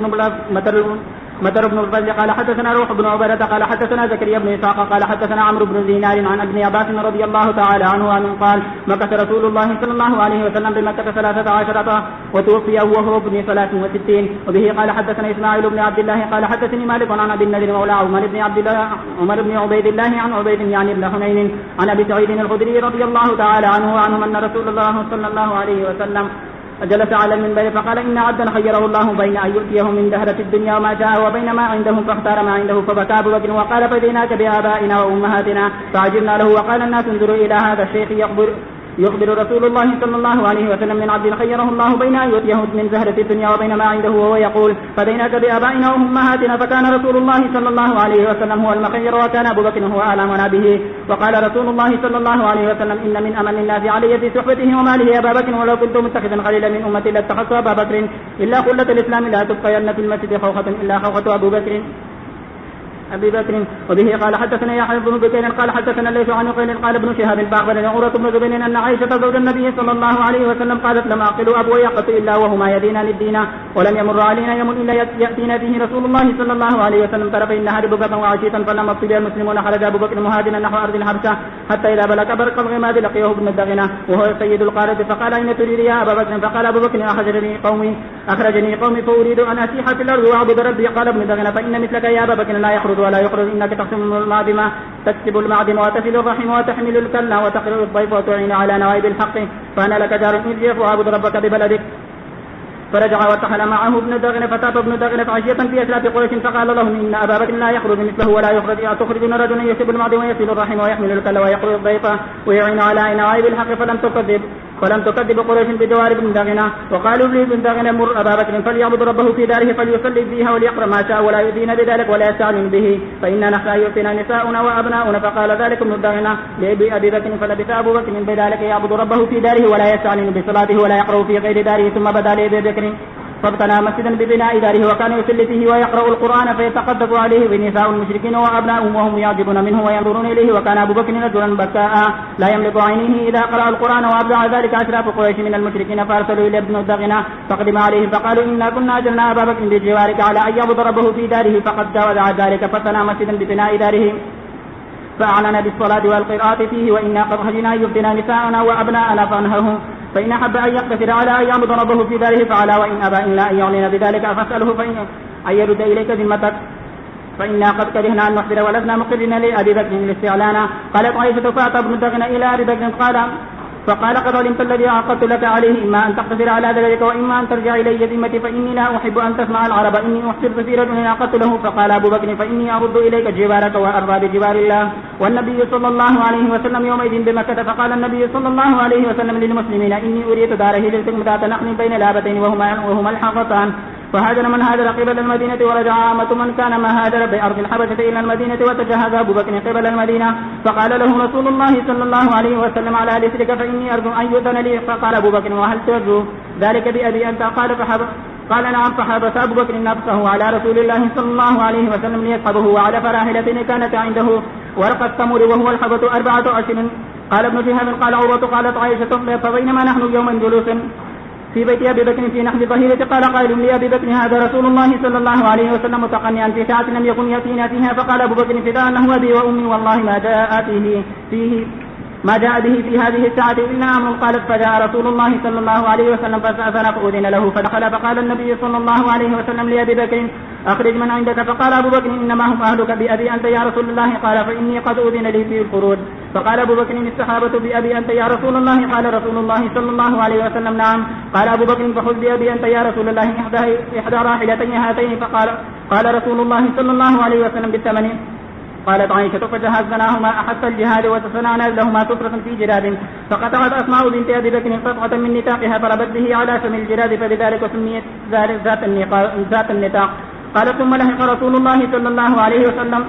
بن الفضل قال حدثنا روح بن عبادة قال حدثنا زكريا بن إسحاق قال حدثنا عمرو بن دينار عن ابن عباس رضي الله تعالى عنه قال مكث رسول الله صلى الله عليه وسلم بمكة 13 وتوفي وهو ابن 63. وبه قال حدثنا إسماعيل بن عبد الله قال حدثني مالك عن أبي النذر مولى عمر بن عبيد الله عن عبيد يعني بن حنين عن أبي سعيد الخدري رضي الله تعالى عنه أن رسول الله صلى الله عليه وسلم جلس على المنبر فقال إن عبدا خيره الله بين أن يؤتيه من دهرة الدنيا وما جاء وبين ما عندهم فاختار ما عنده فبكى أبو بكر وقال فديناك بآبائنا وأمهاتنا فعجبنا له. وقال الناس انظروا إلى هذا الشيخ يخبر رسول الله صلى الله عليه وسلم من عبد خيره الله بين أن يؤتيه من زهرة الدنيا وبين ما عنده وهو يقول فديناك بآبائنا وأمهاتنا. فكان رسول الله صلى الله عليه وسلم هو المخير وكان أبو بكر هو أعلمنا به. وقال رسول الله صلى الله عليه وسلم إن من أمن الناس علي في صحبته وماله أبا بكر ولو كنت متخذا خليلا من أمتي لاتخذت أبا بكر إلا قلة الإسلام لا تبقين في المسجد خوخة إلا خوخة أبي بكر. وبه قال حدثنا يحيى بن بكير قال حدثنا ليس عن قيل قال ابن شهاب فأخبرني عروة بن زبير أن عائشة زوج النبي صلى الله عليه وسلم قالت لم أعقل أبوي قط إلا وهما يدينان الدين ولم يمر علينا يوم إلا يأتينا فيه رسول الله صلى الله عليه وسلم طرفي النهار بكرة وعشية فلما ابتلي المسلمون خرج أبو بكر مهاجرا نحو أرض الحبشة حتى إذا بلغ برق الغماد لقيه ابن الدغنة وهو سيد القارة فقال أين تريد يا أبا بكر؟ فقال أبو بكر أخرجني قومي فأريد أن أسيح في الأرض وأعبد ربي. قال ابن الدغنة فإن مثلك يا أبا بكر لا يخرج ولا يخرج إنك تكسب المعدم وتصل الرحم وتحمل الكلة وتقرأ الضيف وتعين على نوائب الحق فأنا لك جار إرجع وأعبد ربك ببلدك. فرجع وارتحل معه ابن دغنة فتاب ابن دغنة عشية في أشراف قريش فقال لهم إن أبا بكر لا يخرج مثله ولا يخرج أتخرجون رجلا يكسب المعدم ويصل الرحم ويحمل الكلة ويقرأ الضيف ويعين على نوائب الحق فلم تكذب قريش بجوار ابن دغنة. وقالوا لي ابن دغنة مر أبا بكر فليعبد ربه في داره فليصلي فيها وليقرأ ما شاء ولا يؤذين بذلك ولا يستعلن به فإننا نحن يؤتينا نساؤنا وأبناؤنا. فقال ذلك ابن دغنة لأبي بكر فلبث أبو بكر بذلك يعبد ربه في داره ولا يستعلن بصلاته ولا يقرأ في غير داره. ثم بدا لأبي بكر فابتنى مسجدا ببناء داره وكان يصلي فيه ويقرأ القرآن فيتقدس عليه بنساء المشركين وأبناؤهم وهم يعجبون منه وينظرون إليه. وكان أبو بكر رجلا بكاء لا يملك عينيه إذا قرأ القرآن وأبدع ذلك أشراف قريش من المشركين فأرسلوا إلى ابن الدغنة فقدم عليه فقالوا إنا كنا أجلنا أبا بكر بجوارك على أن يعبد ربه في داره فقد جاوز ذلك فابتنى مسجدا ببناء داره فأعلن بالصلاة والقراءة فيه وإنا قد خشينا أن يفتنا نساءنا وأبناءنا فانهره فإن أحب أن يقتصر على أن يعبد ربه في داره فعلى وإن أبى إلا أن يعلن بذلك فاسأله فإن أن يرد إليك ذمتك فإنا قد كرهنا أن نحضر ولسنا مقرين لأبي بكر الاستعلان. قالت عائشة فأتى ابن دغنة إلى أبي بكر فقال قد علمت الذي عقدت لك عليه إما أن تقتصر على ذلك وإما أن ترجع إلي ذمتي فإني لا أحب أن تسمع العرب إني أحسرت في رجل عقدت له. فقال أبو بكر فإني أرد إليك جبارك وأرضى بجبار الله. والنبي صلى الله عليه وسلم يومئذ بمكة فقال النبي صلى الله عليه وسلم للمسلمين إني أريد داره للتكم ذات نخل بين لابتين وهما الحقتان. فهاجر من هاجر قبل المدينة ورجع عامة من كان ما هاجر بأرض الحبشة إلى المدينة وتجهز أبو بكر قبل المدينة. فقال له رسول الله صلى الله عليه وسلم على رسلك فإني أرجو أن يؤذن لي. فقال أبو بكر وهل ترجو ذلك بأبي أنت؟ قال نعم. فحبس أبو بكر نفسه على رسول الله صلى الله عليه وسلم ليصحبه وعلى فراحلتين كانت عنده ورقة تمر وهو الحبة 4 أشهر. قال ابن شهاب قال عروة قالت عائشة فبينما نحن يوما جلوس في بيت أبي بكر في نحو ظهيرة قال قائل لأبي بكر هذا رسول الله صلى الله عليه وسلم متقنعا في ساعة لم يكن يأتينا فيها فقال أبو بكر فداء أنه أبي وأمي والله ما جاء به في هذه الساعة إلا أمر. قالت فجاء رسول الله صلى الله عليه وسلم فاستأذن فأذن له فدخل فقال النبي صلى الله عليه وسلم لأبي بكر أخرج من عندك. فقال أبو بكر إنما هم أهلك بأبي أنت يا رسول الله. قال فإني قد أذن لي في الخروج. فقال أبو بكر الصحابة بأبي أنت يا رسول الله. قال رسول الله صلى الله عليه وسلم نعم. قال أبو بكر فخذ بأبي أنت يا رسول الله إحدى راحلتي هاتين. قال رسول الله صلى الله عليه وسلم بالثمن. قالت عائشة فجهزناهما أحس الجهاد وتصنعنا لهما سترة في جراد. فقطعت أسماء بنت أبي بكر قطعة من نطاقها فربت به على سم الجراد فبذلك سميت ذات النطاق. قال ثم لحق رسول الله صلى الله عليه وسلم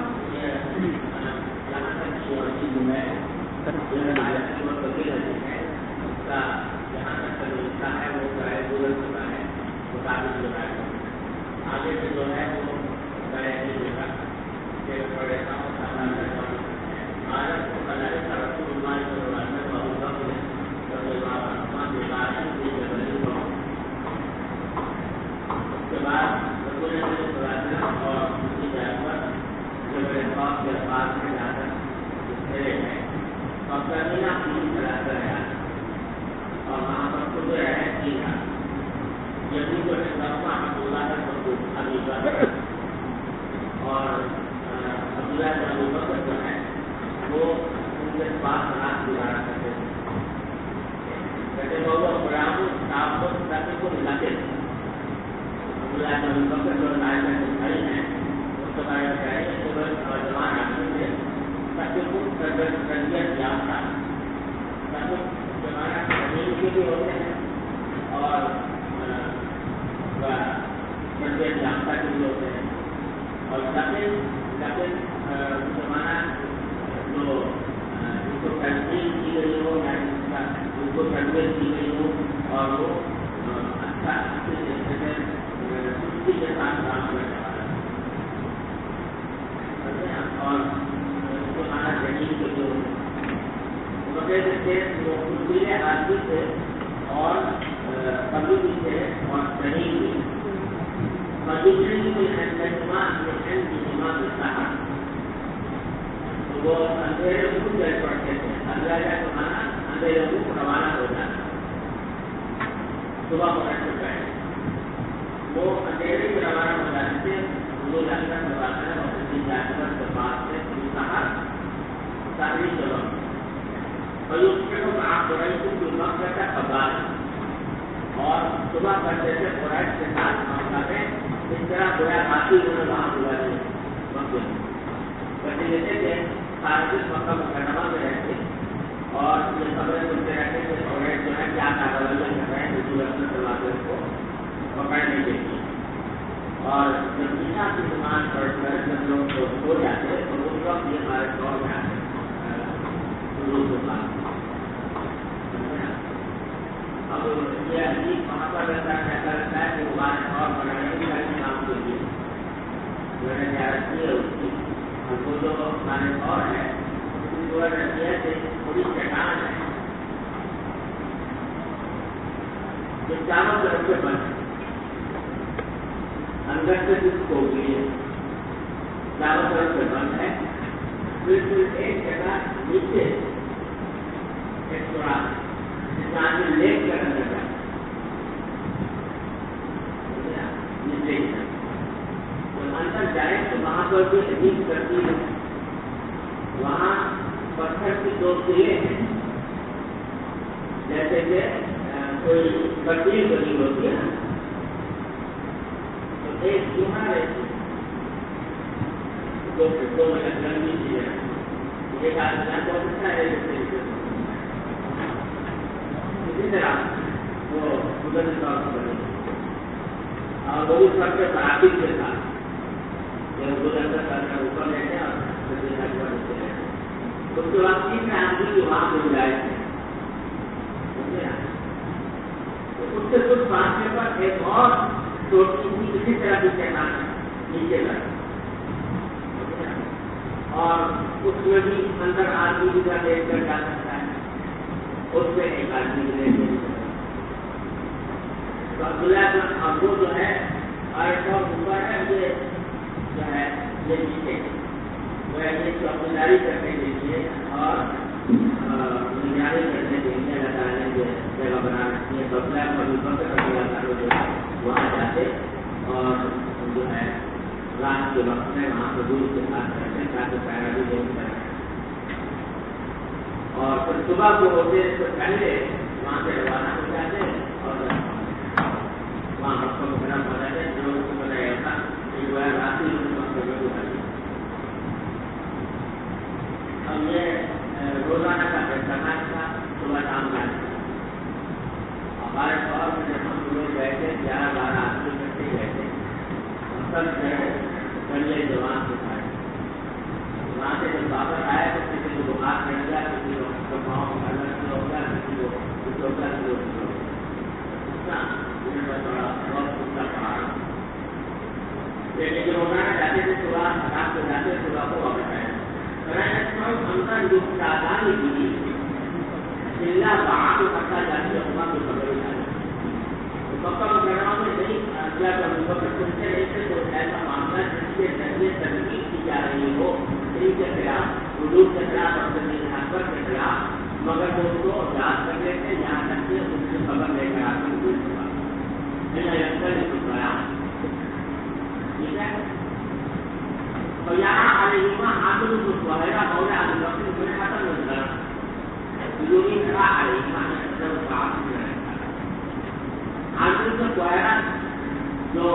تو عبداللہ بن ابو جو ہے ایسا اوپر ہے یہ جو ہے یہ نیچے وہ یہ چوکیداری کرنے کے لیے اور نگرانی کرنے کے لیے اللہ تعالیٰ نے جگہ بنا رکھی ہے. ببلا جو وہاں جاتے اور جو ہے رات کے وقت میں وہاں حضور کے ساتھ رہتے تاکہ پہرا بھی دے سکیں. اور پھر صبح کو ہوتے سے پہلے وہاں سے روانہ ہو جاتے اور وہاں وقت کو گرم ہو جاتے ہیں. لوگوں کو بتایا تھا کہ وہ رات ہی وقت میں گزاری. اب یہ روزانہ کا فیصلہ تھا صبح شام کا. ہمارے طور میں جب ہم لوگ گئے تھے 11-12 آدمی کرتے گئے تھے سب بڑے جوان کے ساتھ. وہاں سے جب واپس آئے تو کسی کو بخار چڑھ گیا, کسی کو پاؤں الرجی ہو گیا, کسی کو کچھ ہو گیا, تھوڑا بہت کچھ پڑا. لیکن جو روزانہ جاتے تھے صبح رات کو جاتے صبح کو واپس آئے. اندر جو آزادی کی ضلع باہر کو کرتا جاتی ہے وہاں کو خبر جاتی ہے. پکا مقررہ میں نہیں کیا سنتے رہے تھے تو ایسا معاملہ جس کے ذریعے تنقید کی جا رہی ہو ان کے خلاف حدود کے خلاف اور زمین اکبر کے خلاف مگر وہ اس کو یاد کر لیتے یہاں تک کہ اس کی خبر لے کر آتے ہوئے ٹھیک ہے. تو یہاں علیہما عادل الظاہرہ مولا علی بکر بن حسن الظاہر ضروری کرا علیہما عادل الظاہرہ جو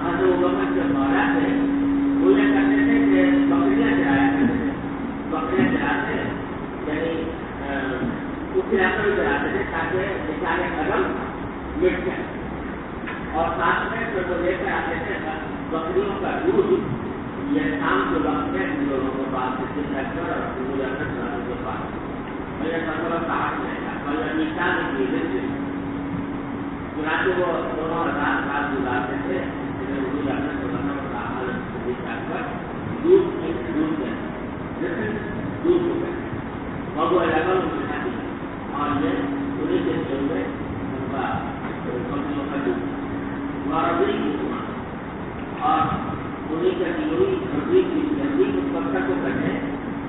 حضرت بکر کے مولا تھے وہ یہ کرتے تھے کہ بکریاں چلایا کرتے تھے. بکریاں چلاتے یعنی اس علاقے میں چلاتے تھے تاکہ بیچارے قدم مٹ جائے. اور ساتھ میں پھر وہ لے کر آتے تھے بکریوں کا دودھ یہ شام کے وقت میں ان لوگوں کو بات کر اور والوں کے پاس میرے سرور صاحب نے نشان کی چنانچہ وہ دونوں رات رات گزارتے تھے دودھ ہو گئے اور وہ الگ الگ اور یہ انہیں کے ہوئے ان کا کمپنیوں کا دودھ اور انہیں کا ہوئی اس پتھر کو کرنے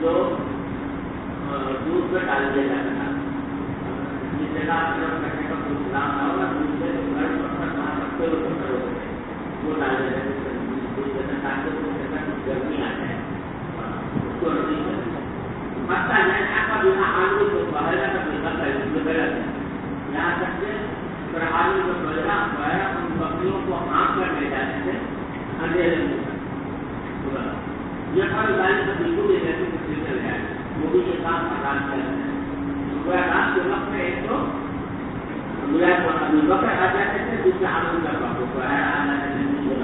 جو دودھ میں ڈال دیا جاتا تھا. جس جگہ کرنے کا کوئی انتظام نہ ہوگا دوسرے گرم پتھر وہاں رکھتے ہوئے پتھر ہوتے ہیں وہ ڈال دیا جاتا تاکہ کچھ گرمی آ جائے اس کو رکھنی چاہیے. مسئلہ یہ کا بنا آلو کو باہر کا غلط ہے. یہاں تک کہ آلو کو باہر ان بکریوں کو عام کر لے جاتے تھے اندھیرے میں. یہ پر گاڑی کو بالکل یہ جیسے کچھ چل جائے وہ بھی یہ کام آرام کر رہے ہیں. رات کے وقت میں ایک تو بکر آ جاتے تھے دوسرے آنند کا بابو کو آنا رسول میں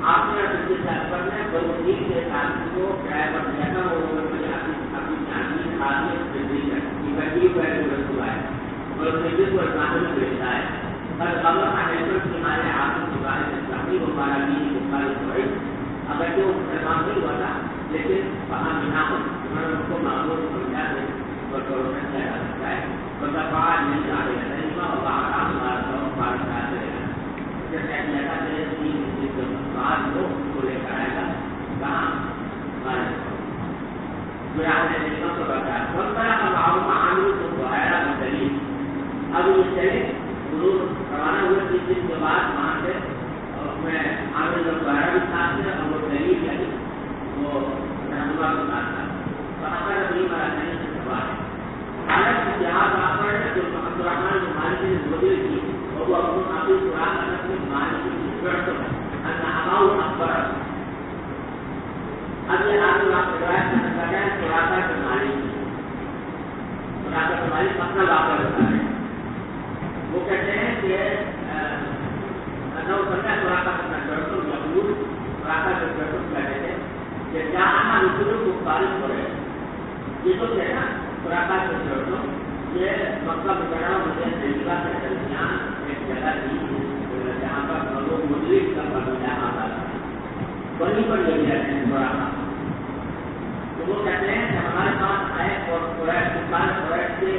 آپ نے بلوچی کے ساتھ کو کرایہ پر دیا تھا وہ اپنی جانی آدمی ہوا ہے اور بھیجتا ہے پر خبر ہمارے آپ کی وہ ہمارا بھی اگر جو مسلمان نہیں ہوا تھا لیکن وہاں بنا ان کو معمول سمجھا دے اور گورنمنٹ کیا جا سکتا ہے مطلب باہر نہیں جا رہے نہیں اور باہر ہمارا جاتے رہے جیسے بعد لوگ کو لے کر آئے گا کہاں نے دیکھنا تو بتایا بہت بڑا معاملے کو دوہرایا دلیل. اب یہ چلے روانہ ہوئے 30 دن کے بعد وہاں سے میں عامر لوگ دوہرا بھی ساتھ تھے اور وہ دلیل یعنی وہ رہنما کے ساتھ تھا. وہاں پر ابھی ہمارا نہیں سے سوال ہے حالانکہ جہاں وہاں پر جو عبد الرحمان جو مالک نے گزر کی اور وہ اپنے آپ قرآن ادب میں مالک کی ضرورت اکبر. اب یہ آپ روایت میں بتایا خلاصہ کے مالک اپنا واقعہ بتا رہے ہیں. وہ کہتے ہیں کہ کہتے تھے کہ جہاں رسولوں کو خارج ہو رہے یہ تو ہے نا خراقہ کے شرطوں یہ مکہ مکرمہ مجھے طریقہ کے درمیان ایک جگہ تھی جہاں پر لوگ مدرک کا بنایا آتا تھا وہیں پر لے جاتے ہیں خراقہ. تو وہ کہتے ہیں کہ ہمارے پاس آئے اور قریش سے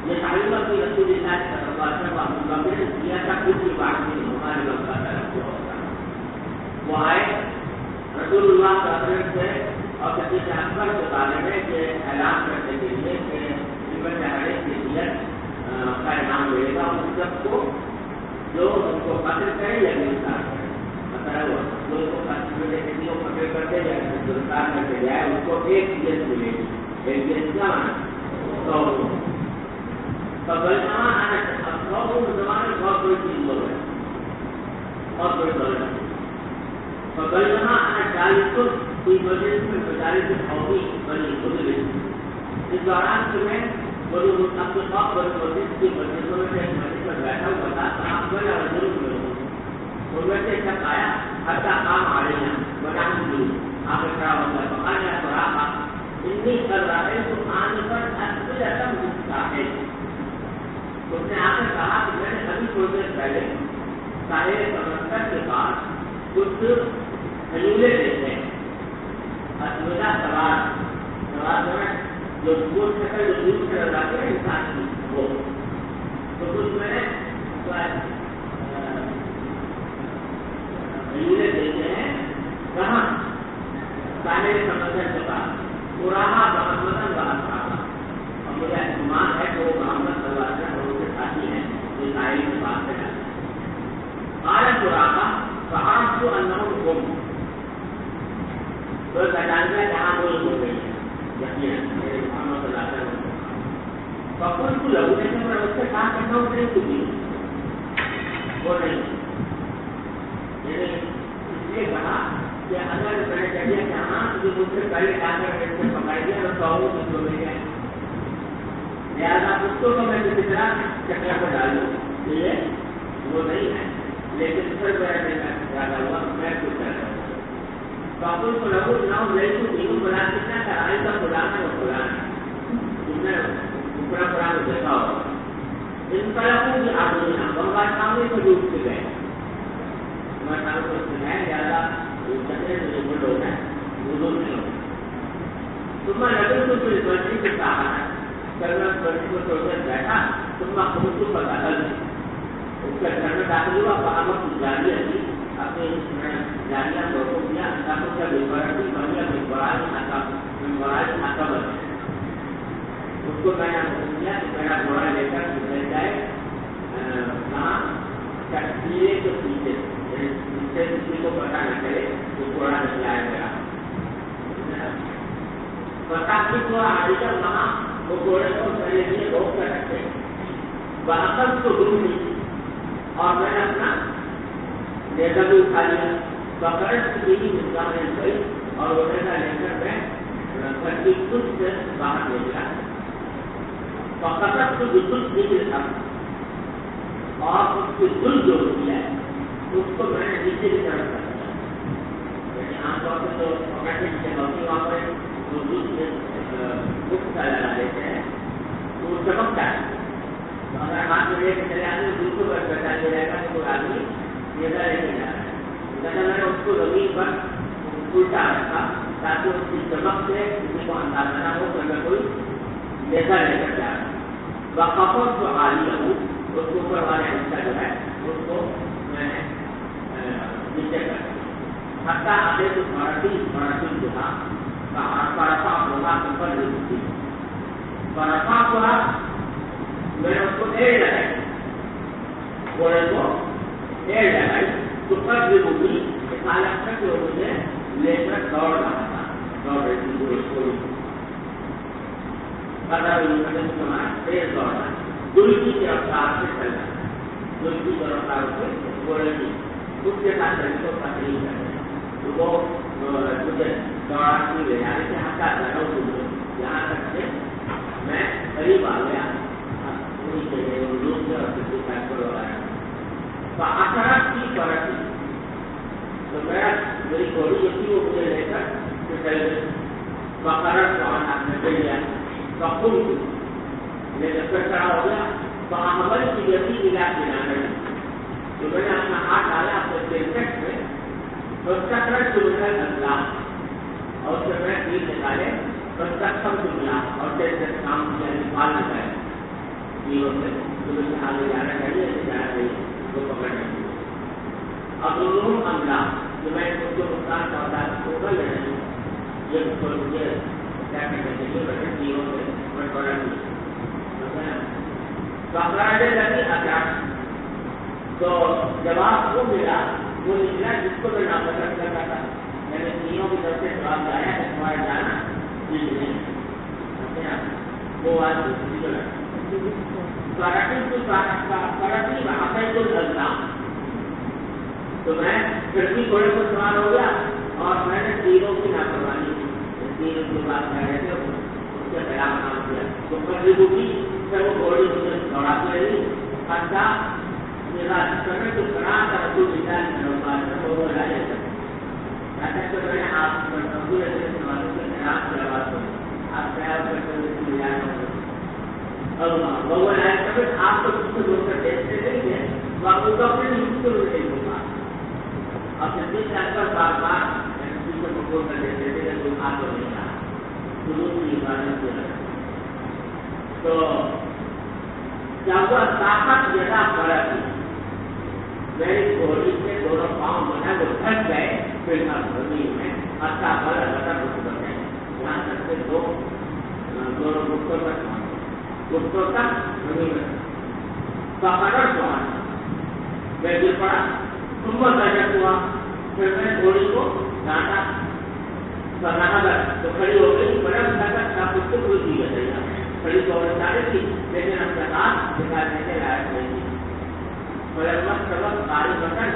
یہ تعلیم کی رسول اللہ صلی اللہ علیہ وسلم نے کیا تھا، کچھ کی بات نہیں ہمارے لوگ کا طرف وہ آئے رسول اللہ صلی اللہ علیہ وسلم سے اور کسی سے اکبر کے بارے میں کہ اعلان کرنے کے لیے کہ چہرے کی نیت کا انعام ملے گا ان سب کو جو ان کو قتل کرے یا گرفتار کرے، جو ان کو کسی کو قتل کرتے یا گرفتار کرتے جائے ان کو ایک نیت ملے گی، ایک نیت کیا بہت بڑی چیز بول رہے بہت بڑی بول رہے بلجہاں کوئی وجہ میں بچاری سے ہوگی بنی گزری اس دوران میں بڑی متفقہ بڑی مسجد کی مسجدوں میں سے ایک مسجد پر بیٹھا ہوا تھا آپ بڑے ضرور میں ان میں سے شخص آیا حتیٰ کام آ رہی ہیں بنام جی آپ کھڑا ہوتا ہے پکایا تو رہا اتنی کر رہا ہے تو آنے پر اصل رقم ملتا ہے اس نے آپ نے کہا کہ میں نے ابھی تھوڑی دیر پہلے ساحل سمندر کے پاس کچھ حجولے دیتے ہیں اسمدہ سوار جو دودھ سے لگاتے ہیں انسان کی وہ تو کچھ میں نے حجولے دیتے ہیں کہاں ساحل سمندر کے پاس پرانا محمد اور مجھے گمان ہے کہ وہ محمد صلی اللہ علیہ وسلم کے ساتھی ہیں جو ساحل کے پاس سے جاتے ہیں قال پرانا فعرفت انهم هم تو پہچان گیا جہاں وہ ہو گئی ہے یقیناً محمد صلی اللہ علیہ وسلم فقلت له لیکن میں اس سے کہا کہ نہ وہ نہیں وہ نہیں اس لیے کہا کہ اگر میں نے کہہ دیا کہ ہاں تجھے مجھ سے پہلے جا کر سے پکائی دیا تو کہوں مجھ کو مل جائے لہٰذا اس کو میں کسی طرح چکر پر ڈالوں یہ وہ نہیں ہے لیکن پھر زیادہ ہوا میں کچھ کرتا ہوں کاپل کو لگو نہ لے تو تینوں بنا کتنا کرائی کا بلانا وہ بلانا تم نے اوپر پرانا دیکھا ہوگا ان طرحوں کی آدمی بنگا سامنے کو ڈوب کے گئے ہمارے سامنے کو سنائے زیادہ چکرے مجھے بل ہو گئے اردو نہیں ہو تم میں لگے تو پھر بچی کو کہا ہے کل میں بچی کو چھوڑ کر بیٹھا تم میں خود کو پتا چل اس کے گھر میں داخل ہوا بہامت جاری تھی اپنے جاریاں لوگوں کیا انسانوں کا بڑی بڑھیا ممبراج ناکا بنے اس کو میں نے کیا کہ میرا گھوڑا لے کر مل جائے کہاں کشمیرے کے پیچھے کسی کو پتا نہ چلے تو گھوڑا نکلایا گیا پتا کی تو آگے کر وہاں وہ گھوڑے کو میرے لیے روک کر رکھتے وہاں کو دور نہیں اور میں نے اپنا نیزا بھی اٹھا لیا بقرت کی نظام میں گئی اور وہ نیزا لے کر میں کی خود سے باہر لے گیا بقرت کو جو خود نکل تھا اور اس کی دل جو ہوتی ہے اس کو میں نے نیچے کی طرف کر دیا عام طور پہ تو ہوتی وہاں پر جو دودھ میں مفت کا لگا دیتے ہیں تو وہ چمکتا ہے اگر ہاتھ میں لے کے چلے آتے ہیں دودھ کو بچا لے جائے گا تو کوئی آدمی نیزا لے کے جا رہا ہے میں نے اس کو زمین پر الٹا رکھا تاکہ اس کی چمک سے کسی کو اندازہ نہ ہو کہ میں کوئی نیزا لے کر جا رہا ہوں باقاعد جو عالیہ ہوں اس کے اوپر والے حصہ جو ہے اس کو میں نے نیچے کر دیا حتیٰ آگے تو مرٹی جو تھا پرفا ہوگا اوپر نہیں ہوتی پرفا ہوا میں نے اس کو ایڑ لگائی گھوڑے کو ایڑ لگائی تو کب بھی ہوگی اس حالت تک وہ مجھے لے کر دوڑ رہا تھا دوڑ رہی تھی گھوڑے کو تیز دوڑ رہا دل کی رفتار سے چل رہا دل کی رفتار سے گھوڑے کی اس کے ساتھ چلنے کو تکلیف کرتے تو وہ مجھے دوڑاتی لے جانے سے ہٹا لگا یہاں تک کہ میں قریب آ گیا اثرات کی پرتی تو میری گھوڑی جو تھی وہ مجھے لے کر بقرر کو ہاتھ میں دے دیا بخول لے کر کھڑا ہو گیا تو عمل کی گتی ملا کے نہ رہی تو میں نے اپنا ہاتھ ڈالا اپنے پیسٹ میں مستقرر جملہ اسلام اور اس سے میں تین نکالے مستقبل جملہ اور جیسے کام کیا نکال لگا ہے تینوں سے جو آگے جانا چاہیے جانا چاہیے وہ پکڑنا چاہیے. اب علوم عملہ جو میں اس کو نقصان پہنچا وہ کر لینا چاہیے یہ مجھے کیا کہنا چاہیے بڑے تینوں سے پکڑنا چاہیے. تو افراد لگی اچانک تو جواب وہ ملا وہ نکلا جس کو میں ناپسند کرتا تھا یعنی تینوں کی طرف سے جواب آیا ہے تمہارا جانا ٹھیک نہیں وہ آج تو میں پھر بھی گھوڑے کو سوار ہو گیا اور میں نے تینوں کی ناپروانی تینوں کی بات کر رہے تھے اس کے خلاف کام کیا تو کبھی بھی پھر وہ گھوڑی مجھے دوڑاتی رہی اچھا میرا کرنے تو کرا کر تو نکال وہ لائے ایسا تو میں نے آپ والوں کے خلاف کی آواز کروں آپ خیال کرتے اور وہ لائے کبھی آپ کو کچھ دور کر دیکھتے نہیں ہے وہ آپ کو اپنے نہیں نہیں ہوگا اور جتنی پر بار بار کسی کو بول کر دیتے تھے کہ تم آپ کو نہیں آ شروع کی عبادت کیا تو کیا ہوا طاقت زیادہ بڑا تھی میری گھوڑی سے دونوں پاؤں بنا وہ تھک گئے پھر زمین میں اچھا بڑا لگا کچھ بنے یہاں تک سے دونوں گھٹوں تک زمین میں پکڑ ہوا میں گر پڑا تم کو درجت ہوا پھر میں گھوڑی کو ڈانٹا بنانا گیا تو کھڑی ہو گئی بڑا لگا کچھ تو کوئی دی گئی کھڑی تو چاہے تھی لیکن اپنا ہاتھ نکالنے کے لائق نہیں تھی سبق قاری بٹن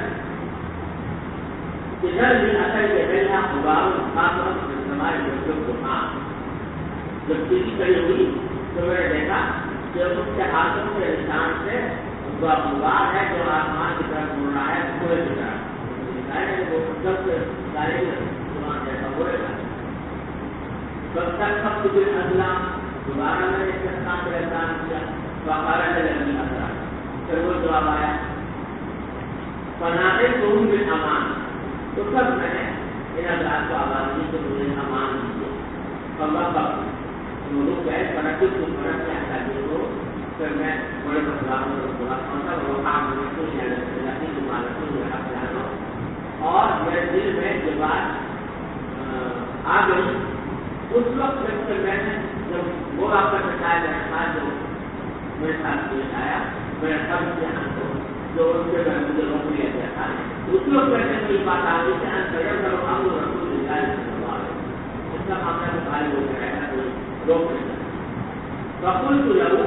ادھر بھی اثر کے بیٹھا غبار ہمارے بچوں کو ماں جب کسی کڑی ہوئی تو میں نے دیکھا کہ اس کے ہاتھوں کے نشان سے غبار ہے جو آسمان کی طرف مڑ رہا ہے پورے کی طرح وہ سب سارے جیسا ہو رہا جب تک سب کچھ اسلام دوبارہ میں نے استعمال کا احسان کیا وقارہ نے لگی اثرات پھر وہ جواب آیا بناتے تو بھی امان تو سب میں نے ان حضرات کو آواز دی تو مجھے امان دیجیے اور وقت گئے پرتی کو فرق کیا چاہیے تو پھر میں بڑے بدلاؤ وہ کام اور میرے دل میں یہ بات آ گئی اس وقت جب سے میں نے جب وہ آپ کا بتایا گیا تھا جو میرے ساتھ پیش آیا میرے سب سے جو ان کے گھر مجھے روک لیا گیا تھا اس وقت میں نے بات آ گئی کہ ہم رسول اس کا معاملہ بخاری ہو گیا ہے کوئی روک نہیں رسول تو لگو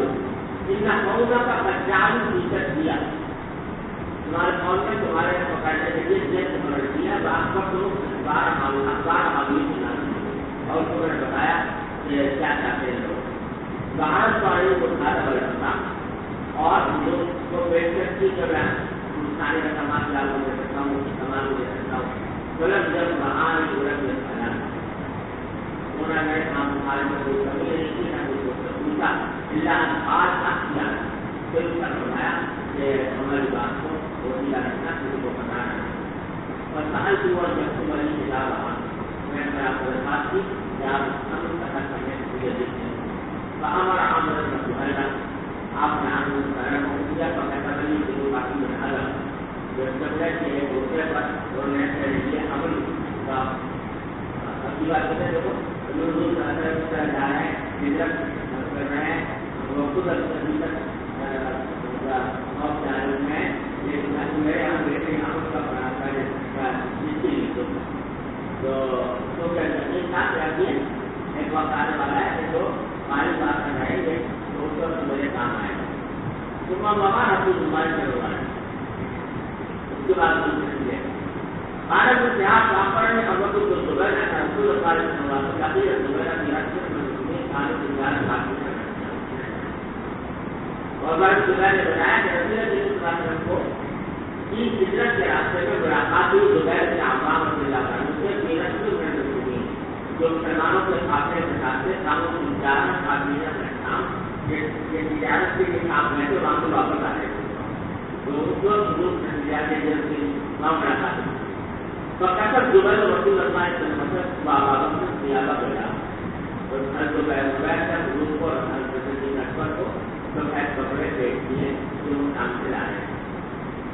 اتنا موضوع کا 50% دیا تمہارے فون میں تمہارے پکڑنے کے لیے جیل تمہارے دیا آپ کا تو 12 معلوم اور تمہیں نے بتایا کہ کیا چاہتے ہیں لوگ باہر پانی کو کھانا بڑھتا اور جو پیشکش کی جب کھانے کا سامان لاگو دے سکتا ہوں سامان دے سکتا ہوں غلط جب باہر غلط میں کھانا انہوں نے ہم ہمارے میں کوئی کمی نہیں کی نہ کوئی پوچھا اللہ آج کیا پھر اس کا بتایا کہ ہماری بات کو وسیلہ رکھنا کسی کو بتانا اور سہل کی اور جب تمہاری ملا رہا میں آپ کو بات کی کہ آپ ہم سفر کرنے کے لیے دیکھتے ہیں ہمارا آمدن کا سہیلا آپ نے آمدن کیا پکڑا نہیں کہ باقی میں الگ جب کہ ایک دوسرے پر اور نئے لیے عمل کا اچھی بات کہتے دیکھو لوگ جا رہے ہیں ہجرت کر رہے ہیں وہ خود ابھی تک میں میرے یہاں بیٹے یہاں کا بنا کر جس کے لیے تو کیا زمین کا ایک وقت آنے والا ہے تو ہماری بات کر رہے ہیں تو اس وقت میرے کام آئے گا صبح بابا اپنی بیماری کروا ہے اس کے بعد مجھے بھارت میں دیہات کام نے اب کو صبح رسول اور صبح نے بتایا کہ رسول کو اس ہجرت کے راستے میں ملاقات ہوئی دوپہر سے عوام جو مسلمانوں کے خاصے کے ساتھ کاموں کی تجارت کام یہ تجارت کے لیے کام ہے تو وہاں سے واپس آ رہے تھے تو اس وقت معاملہ تھا تو کیسا دوبارہ رسول اللہ صلی اللہ علیہ وسلم بابا سے زیادہ بڑھا اور ہر جو بیٹھ کر گروپ کو ہر دوسرے نسبت کو تو خیر کپڑے دیکھ دیے جو کام سے لا رہے ہیں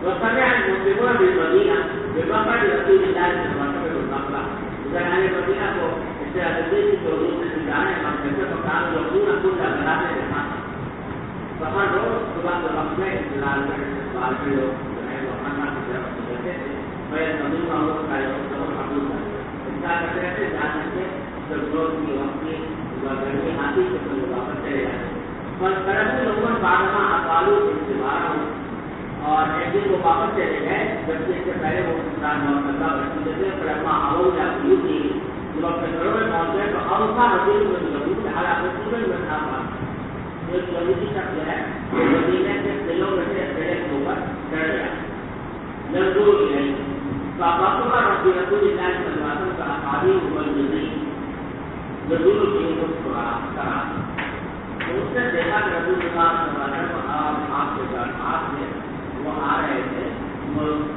وسمع المسلمون بالمدینہ بمقعد رسول اللہ صلی اللہ علیہ وسلم ادھر آنے مدینہ کو اس سے حدیث کی جو روز سے جانے ہم کیسے پکان یقین اپنا کرانے رہا وہاں روز صبح کے وقت میں استعمال کرنے سے سوال کے لوگ جو ہے وہ خانہ کی طرف کرتے تھے میں زمین والوں کا قبول کر اس کا کرتے تھے جانے سے جب روز کی وقت کی گرمی آتی تو پھر واپس چلے جاتے پر کرم لوگوں بارہواں اقالو استعمال اور ایک دن وہ واپس چلے گئے جبکہ اس سے پہلے وہ انسان محمد رسول سے فرما آؤ یا یوں تھی جب اپنے گھروں میں پہنچ گئے تو اوسا رسول میں ضرور حالات رسول میں تھا ایک یہودی شخص ہے وہ مدینے سے دلوں میں سے پہلے ہو کر ڈر گیا نظور نہیں تو اب رسول اللہ صلی اللہ علیہ وسلم کا اقابی عمر نہیں ضرور کی کرا اس نے دیکھا کہ رسول اللہ صلی اللہ علیہ وسلم آپ کے گھر آپ نے وہ آ رہے تھے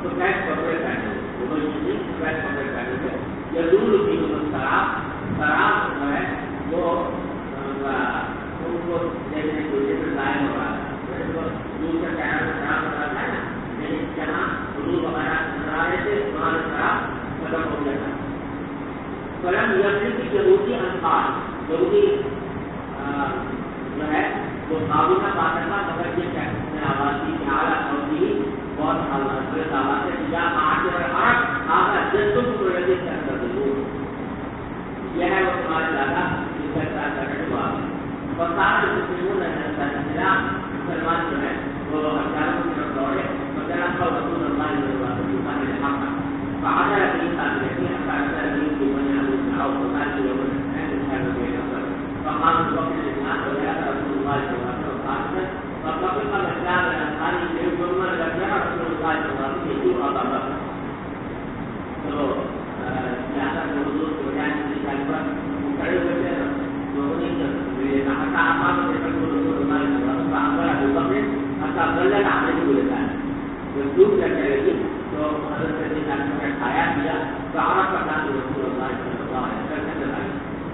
تو بیٹھ کپڑے پہنے وہ بیٹھ کپڑے پہنے تھے یہ دور کی شراب جو ہے وہ ان کو دیکھنے کے لیے ظاہر ہو رہا تھا دور کا چہرہ میں شراب ہو رہا تھا نا لیکن جہاں حضور وغیرہ نظر آ رہے تھے وہاں شراب ختم ہو گیا تھا فلم یقین کی یہودی انفاظ یہودی جو ہے وہ کابینہ بادشاہ مگر یہ کہتے ہیں آواز کی اعلیٰ ہوتی ہی بہت غلط آواز ہے یا آج اور آج آگا جسم کو رجت کر ضرور یہ ہے وہ تمہارے دادا جس کا اقرار کرنے کے بعد بسار مسلمون مسلمان جو ہے وہ ہتھیاروں کی طرف دوڑے مگر رسول اللہ علیہ وسلم نے کہا فعادہ ربی صاحب نے فعادہ ربی کی بنیاد اٹھاؤ خدا کی عمر ہے فقال الوقت الإسلام وجاء رسول الله صلى الله عليه وسلم فقال الإسلام الأنصاري يقولون لقد جاء رسول الله صلى الله عليه وسلم يجوع أبا بكر تو زیادہ موضوع کو جانے کی طرف کھڑے ہوئے تھے لوگوں نے حتى أقام رسول الله صلى الله عليه وسلم فأمر أبو بكر حتى ظلل عليه بلسانه يبدو كالكلمين تو حضرت الإسلام نے کھایا دیا فعرف كان رسول الله صلى الله عليه وسلم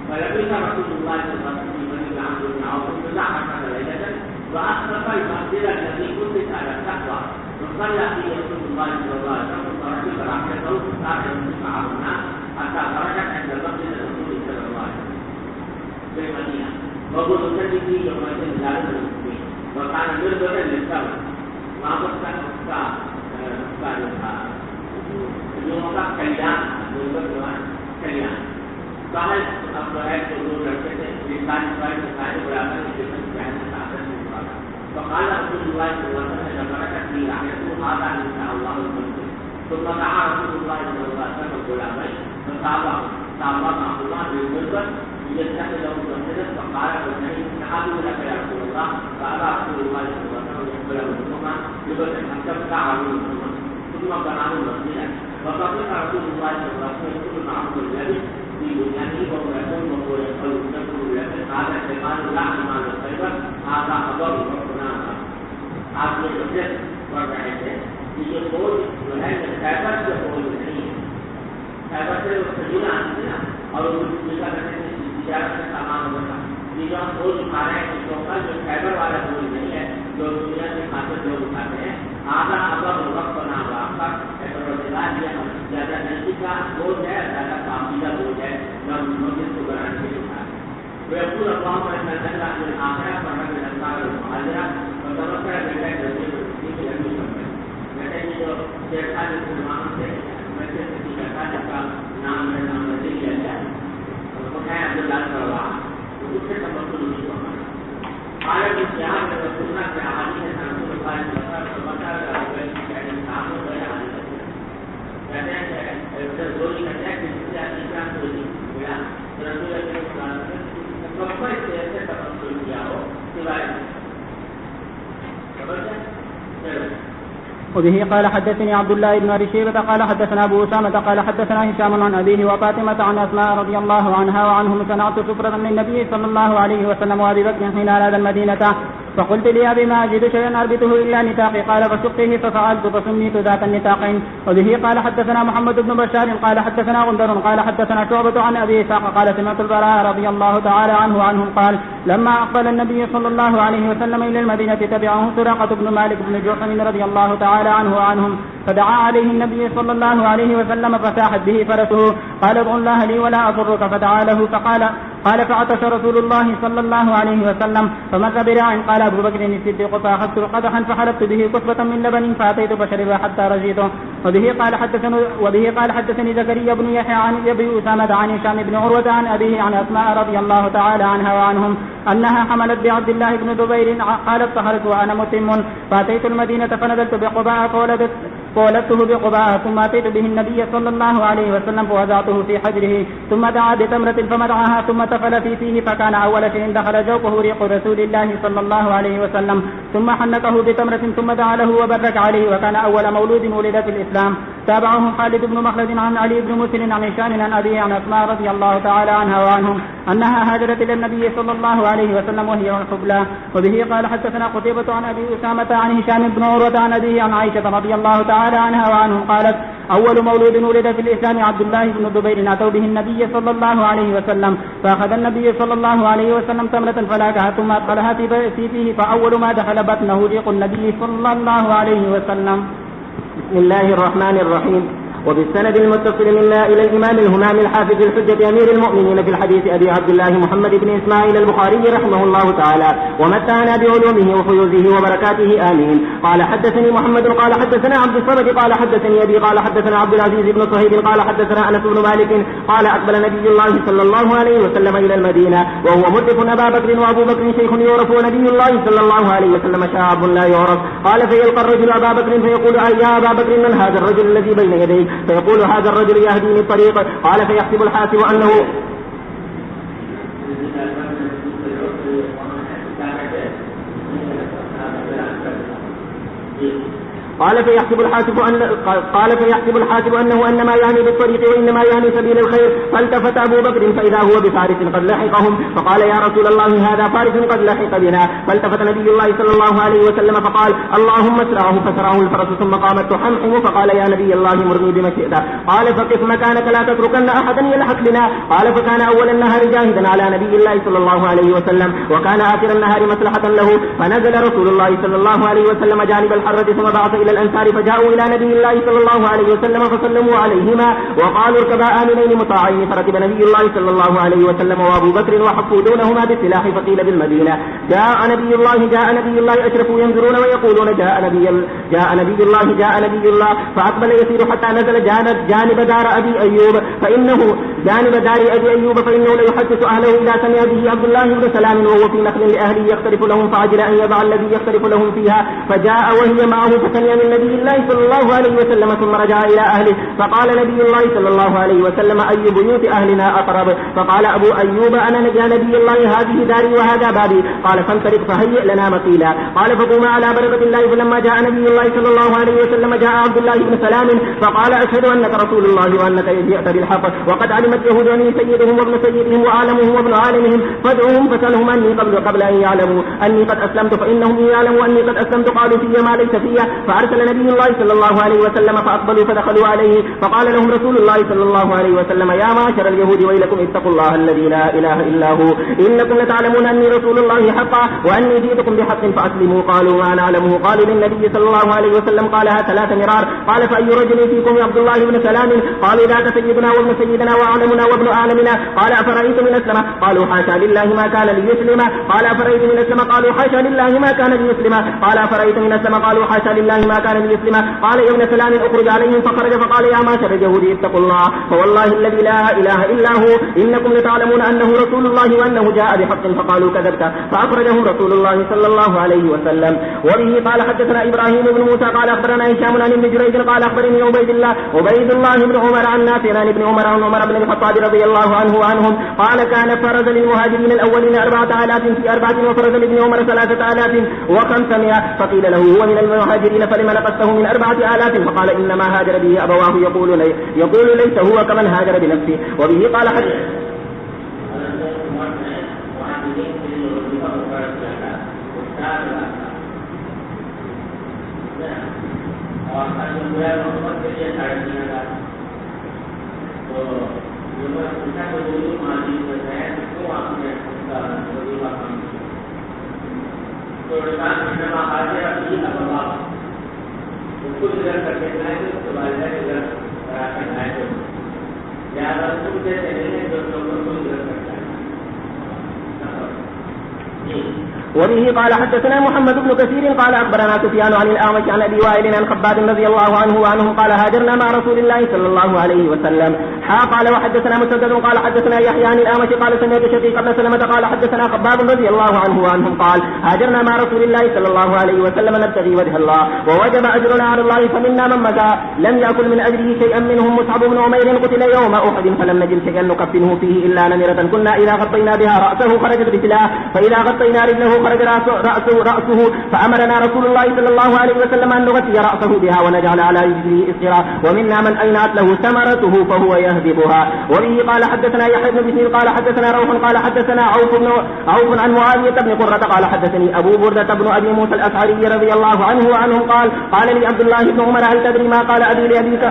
فلبث رسول الله صلى الله عليه وسلم بني عمرو بن عوف فزعم ليلة وأسرف المنزل الذي كنت على التقوى وصلى فيه رسول الله صلى الله عليه وسلم فركب راحلته فصار يسمع الناس حتى خرجت عند مسجد الرسول صلى الله عليه وسلم في المدينة وهو يصلي فيه يومئذ لا المسلمين وكان مربدا للثمر ما بقى يوم كليان مربد كليان صاحب اب جو ہے جو دو لڑکے تھے انسان کے سارے برابر فقال رسول الله صلى الله عليه وسلم بركت لي رحمته هذا ان شاء الله المسلم ثم دعا رسول الله صلى الله عليه وسلم غلامين فصابه عبد الله بالمربد ليتخذه مسجدا فقال والنبي نحبه لك يا رسول الله فابى رسول الله صلى الله عليه وسلم يقبله منهما يبدا حتى ابتاعه منهما ثم بناه مسجدا وقبل رسول الله صلى الله عليه وسلم يقول معه الذي في بنيانه وهو يقول وهو يقول نقول لك هذا شيطان لعن مال الخيبر هذا خبر ربنا آپ نے وجہ پڑھ رہے تھے کہ یہ فوج جو ہے خیبر سے فوج نہیں ہے خیبر سے وہ سجینا آتی نا اور اس کا کرنے سے تجارت کا سامان ہوتا یہ جو ہم فوج اٹھا رہے ہیں اس کا جو خیبر والا فوج نہیں ہے جو دنیا کے خاطر لوگ اٹھاتے ہیں آدھا خبر وقت بنا ہوا آپ کا زیادہ نزدیک کا بوجھ ہے زیادہ قابلہ بوجھ ہے جو ہم نوٹس کو بنانے کے لیے اٹھا ويقول اللهم انا نسالك من الاخره فمن الانصار المهاجره وتوكل بالله الذي يؤتيك الامين نتائج جو جیسا مسلمان سے ویسے کسی کا نام ہے نام رضی اللہ وہ ہے عبداللہ کروا تو اس سے تبصر نہیں ہوگا عالم اسلام میں سنت کے احادیث ہے رسول اللہ صلی اللہ علیہ وسلم بتا رہا ہے کہ انسان کو گیا کہتے ہیں کہ ضروری کہتے ہیں کہ اسلام کو دی گیا رسول اللہ صلی اللہ علیہ وسلم وبه قال حدثني عبد الله بن ابي شيبه قال حدثنا ابو اسامه قال حدثنا هشام عن ابيه وفاطمه عن اسماء رضي الله عنها وعنهم سمعت سفرة من النبي صلى الله عليه وسلم وابي بكر حين اراد المدينه فقلت لأبي ما أجد شيئا أربطه إلا نتاقي قال فشقه ففعلت فسميت ذات النتاقين. وبه قال حدثنا محمد بن بشار قال حدثنا غندر قال حدثنا شعبة عن أبي إسحاق قال سمعت البراء رضي الله تعالى عنهم قال لما أقبل النبي صلى الله عليه وسلم إلى المدينة تبعه سراقة بن مالك بن جحم رضي الله تعالى عنه وعنهم فدعا عليه النبي صلى الله عليه وسلم فساحت به فرسه قال ادع الله لي ولا أضرك فدعا له قال فعطش رسول الله صلى الله عليه وسلم فمر برع قال أبو بكر الصديق فأخذت قدحا فحلبت به كثبة من لبن فأتيت فشرب حتى رجيته. وبه قال حدثني زكريا بن يحيى عن أبي أسامة عن هشام بن عروة عن أبيه عن أسماء رضي الله تعالى عنها وعنهم أنها حملت بعبد الله بن زبير قالت طهرت وأنا متم فأتيت المدينة فنزلت بقباء فولدته بقباء ثم أتيت به النبي صلى الله عليه وسلم فوضعته في حجره ثم دعا بتمرة فمدعها ثم تفل فيه فكان أول شيء دخل جوفه ريق رسول الله صلى الله عليه وسلم ثم حنكه بتمرة ثم دعا له وبرك عليه وكان أول مولود ولد في الإسلام. تابعه خالد بن مخلد عن علي بن مسلم عن هشام عن أبيه عن أسماء رضي الله تعالى عنها وعنهم أنها هاجرت إلى النبي صلى الله عليه وسلم وهي حبلى. وبه قال حدثنا قتيبة عن أبي أسامة عن هشام بن عروة عن أبيه عن عائشة رضي الله تعالى عنها وعنهم قالت أول مولود ولد في الإسلام عبد الله بن زبير أتوا به النبي صلى الله عليه وسلم فأخذ النبي صلى الله عليه وسلم تمرة فلاكها ثم أدخلها في فيه فأول ما دخل بطنه ريق النبي صلى الله عليه وسلم. بسم الله الرحمن الرحيم. وبالسند المتصل منا إلى الإمام الهمام الحافظ الحجة أمير المؤمنين في الحديث أبي عبد الله محمد بن إسماعيل البخاري رحمه الله تعالى ومتعنا بعلومه وفيوزه وبركاته آمين. قال حدثني محمد قال حدثنا عبد الصمد قال حدثني أبي قال حدثنا عبد العزيز بن صهيب قال حدثنا أنس بن مالك قال أقبل نبي الله صلى الله عليه وسلم إلى المدينة وهو مدرك أبا بكر وأبو بكر شيخ يعرف ونبي الله صلى الله عليه وسلم شاب لا يعرف. قال فيلقى الرجل أبا بكر فيقول يا أبا بكر من هذا الرجل الذي بين يديك فيقول هذا الرجل يهديني الطريق. قال فيحسب الحاسب أنه قال فيحسب الحاسب أنه أنما يعني بالطريق وإنما يعني سبيل الخير. فالتفت أبو بكر فإذا هو بفارس قد لحقهم فقال يا رسول الله هذا فارس قد لحق بنا. فالتفت نبي الله صلى الله عليه وسلم فقال اللهم اسرعه فسرعه الفرس ثم قامت تحمحم فقال يا نبي الله مرني بما شئت. قال فقف مكانك لا تتركن أحدا يلحق بنا. قال فكان أول النهار جاهدا على نبي الله صلى الله عليه وسلم وكان آخر النهار مصلحة له. فنزل رسول الله صلى الله عليه وسلم جانب الحرة ثم بعث إلى الأنصار فجاءوا إلى نبي الله صلى الله عليه وسلم فسلموا عليهما وقالوا اركبا آمنين مطاعين. فركب نبي الله صلى الله عليه وسلم وأبو بكر وحفوا دونهما بالسلاح فقيل بالمدينة جاء نبي الله أشرفوا ينظرون ويقولون جاء نبي الله فأقبل يسير حتى نزل جانب دار أبي أيوب فإنه ليحدث أهله إذا سمع به عبد الله بن سلام وهو في نخل لأهله يختلف لهم فعجل أن يضع الذي يختلف لهم فيها فجاء وهي معه فسمع من نبي الله صلى الله عليه وسلم ثم رجع إلى أهله فقال نبي الله صلى الله عليه وسلم أي بيوت أهلنا أقرب. فقال أبو أيوب أنا يا نبي الله هذه داري وهذا بابي. قال فانطلق فهيئ لنا مقيلا. قال فقوم على بركة الله. فلما جاء نبي الله صلى الله عليه وسلم جاء عبد الله بن سلام فقال أشهد أنك رسول الله وأنك جئت بالحق وقد علمت يهود أني سيدهم وابن سيدهم وعالمهم وابن عالمهم فادعوهم فسألهم أني قبل أن يعلموا أني قد أسلمت فإنهم إن يعلموا أني قد أسلمت قالوا في ما ليس فيها. فأرسل نبي الله صلى الله عليه وسلم فأقبلوا فدخلوا عليه فقال لهم رسول الله صلى الله عليه وسلم يا معشر اليهود ويلكم اتقوا الله الذي لا إله إلا هو إنكم لتعلمون أني رسول الله حقا وأني جئتكم بحق فأسلموا. قالوا ما نعلمه. قالوا للنبي صلى الله عليه وسلم قالها 3 مرار. قال فأي رجل فيكم عبد الله بن سلام. قالوا ذاك سيدنا وابن سيدنا وأعلمنا وابن أعلمنا. قال أفرأيت من أسلم. قالوا حاشا لله ما كان ليسلم. قال أفرأيت من أسلم. قالوا حاشا لله ما كان ليسلم. قال أفرأيت من أسلم. قالوا حاشا لله ما كان ليسلم. قال يا ابن سلام اخرج عليهم فخرج فقال يا معشر اليهود اتقوا الله فوالله الذي لا إله إلا هو إنكم لتعلمون أنه رسول الله وأنه جاء بحق فقالوا كذبت. فأخرجهم رسول الله صلى الله عليه وسلم. وبه قال حدثنا إبراهيم بن موسى قال أخبرنا هشام عن ابن جريج قال أخبرني عبيد الله بن عمر عن نافع عن ابن عمر عن عمر بن الخطاب رضي الله عنه وعنهم قال كان فرز للمهاجرين الأولين 4000 في 4 وفرز لابن عمر 3500. فقيل له هو من المهاجرين فلما نقصته من 4000 فقال إنما هاجر به أبواه يقول ليس هو كمن هاجر بنفسه. وبه قال اور محمد کے لیے 3,500. تو جو میں پوچھا کہ اردو ماضی میں ہے تو کیوں آپ نے اس کا وظیفہ کام کیا؟ تو انما حاضر ابھی ابا اس کو ذکر کرتے جائیں گے اس کے والدہ کے ذکر کرا کر جائے گا لہٰذا تم جیسے نہیں ہے جو لوگوں کو ذکر کرتا ہے. وبه قال حدثنا محمد بن كثير قال اخبرنا سفيان عن الاعمش عن ابي وائل عن خباب رضي الله عنه وعنهم قال هاجرنا مع رسول الله صلى الله عليه وسلم. قال وحدثنا مسدد قال حدثنا يحيى عن الاعمش قال سمعت شقيق بن سلمة قال حدثنا خباب رضي الله عنه وعنهم قال هاجرنا مع رسول الله صلى الله عليه وسلم نبتغي وجه الله ووجب اجرنا على الله فمنا من مشى لم يأكل من اجره شيئا منهم مصعب بن عمير قتل يوم احد فلم نجد شيئا نكفنه فيه الا نمرة كنا اذا غطينا بها رأسه خرجت رجلاه فاذا غطينا رجله خرج رأسه فأمرنا رسول الله صلى الله عليه وسلم أن نغطي رأسه بها ونجعل على رجله إسرا ومنا من أينعت له ثمرته فهو يهذبها. وبه قال حدثنا يحيى بن بشير قال حدثنا روح قال حدثنا عوف عن معاوية بن قرة قال حدثني أبو بردة بن أبي موسى الأشعري رضي الله عنه وعنهم قال لي عبد الله بن عمر هل تدري ما قال أبي لأبيك؟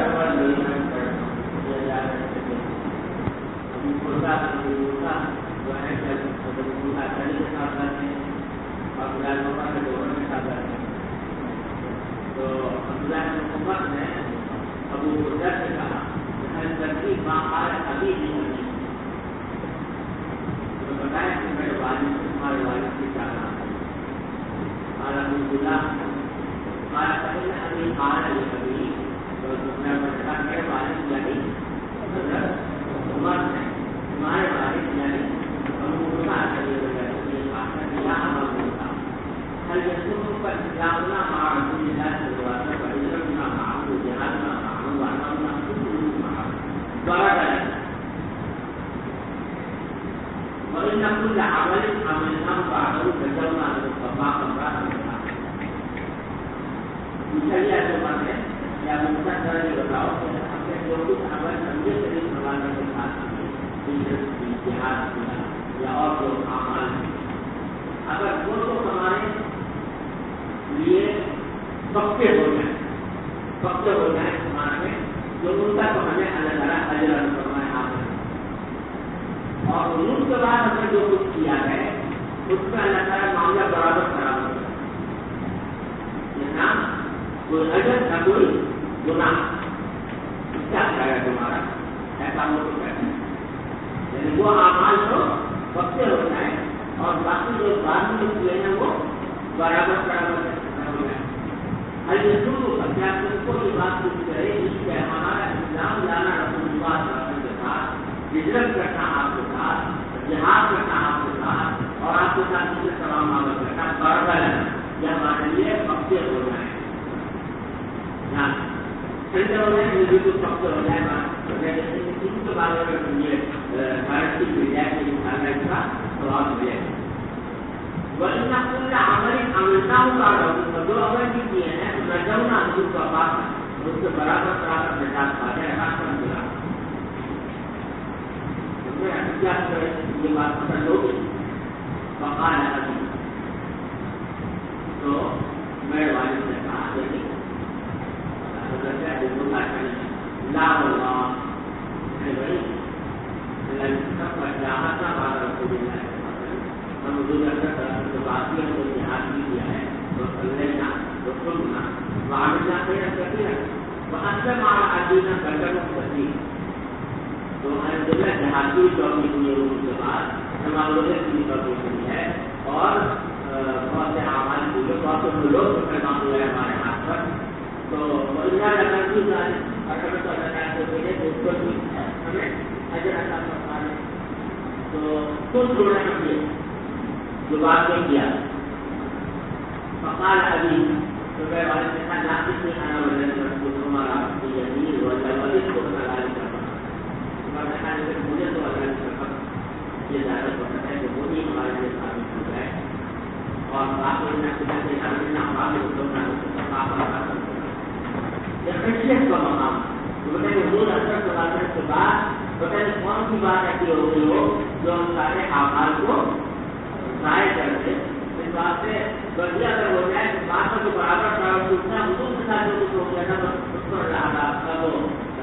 بلکہ اگر ہو جائے تو بات کا جو برابر تھا اتنا حدود کے ساتھ جو کچھ ہو گیا تھا اس پر آپ کا وہ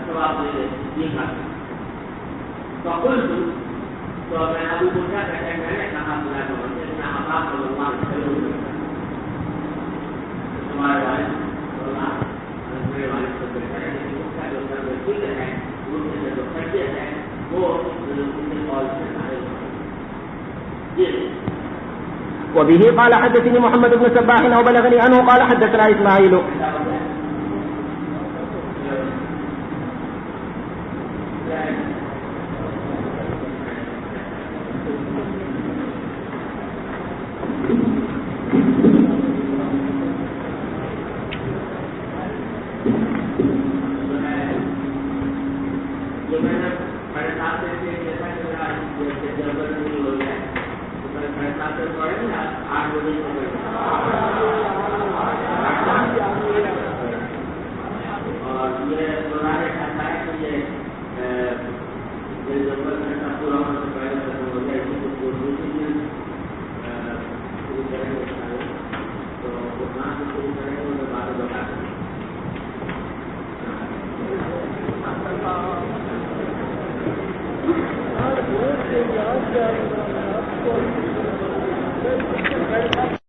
ثواب نہیں کھاتے. تو میں ابو موسیٰ کہتے ہیں میں نے کہا خدا کا بندے میں آپ کو بھگوان ضرور کرتا ہوں. ہمارے والد میرے والد کو کہتا ہے کہ اس کا جو فکر ہے ان کے جو خرچیت ہے وہ ان کے قول سے سارے جی. وبه قال حدثني محمد بن صباح وبلغني عنه قال حدثنا اسماعيل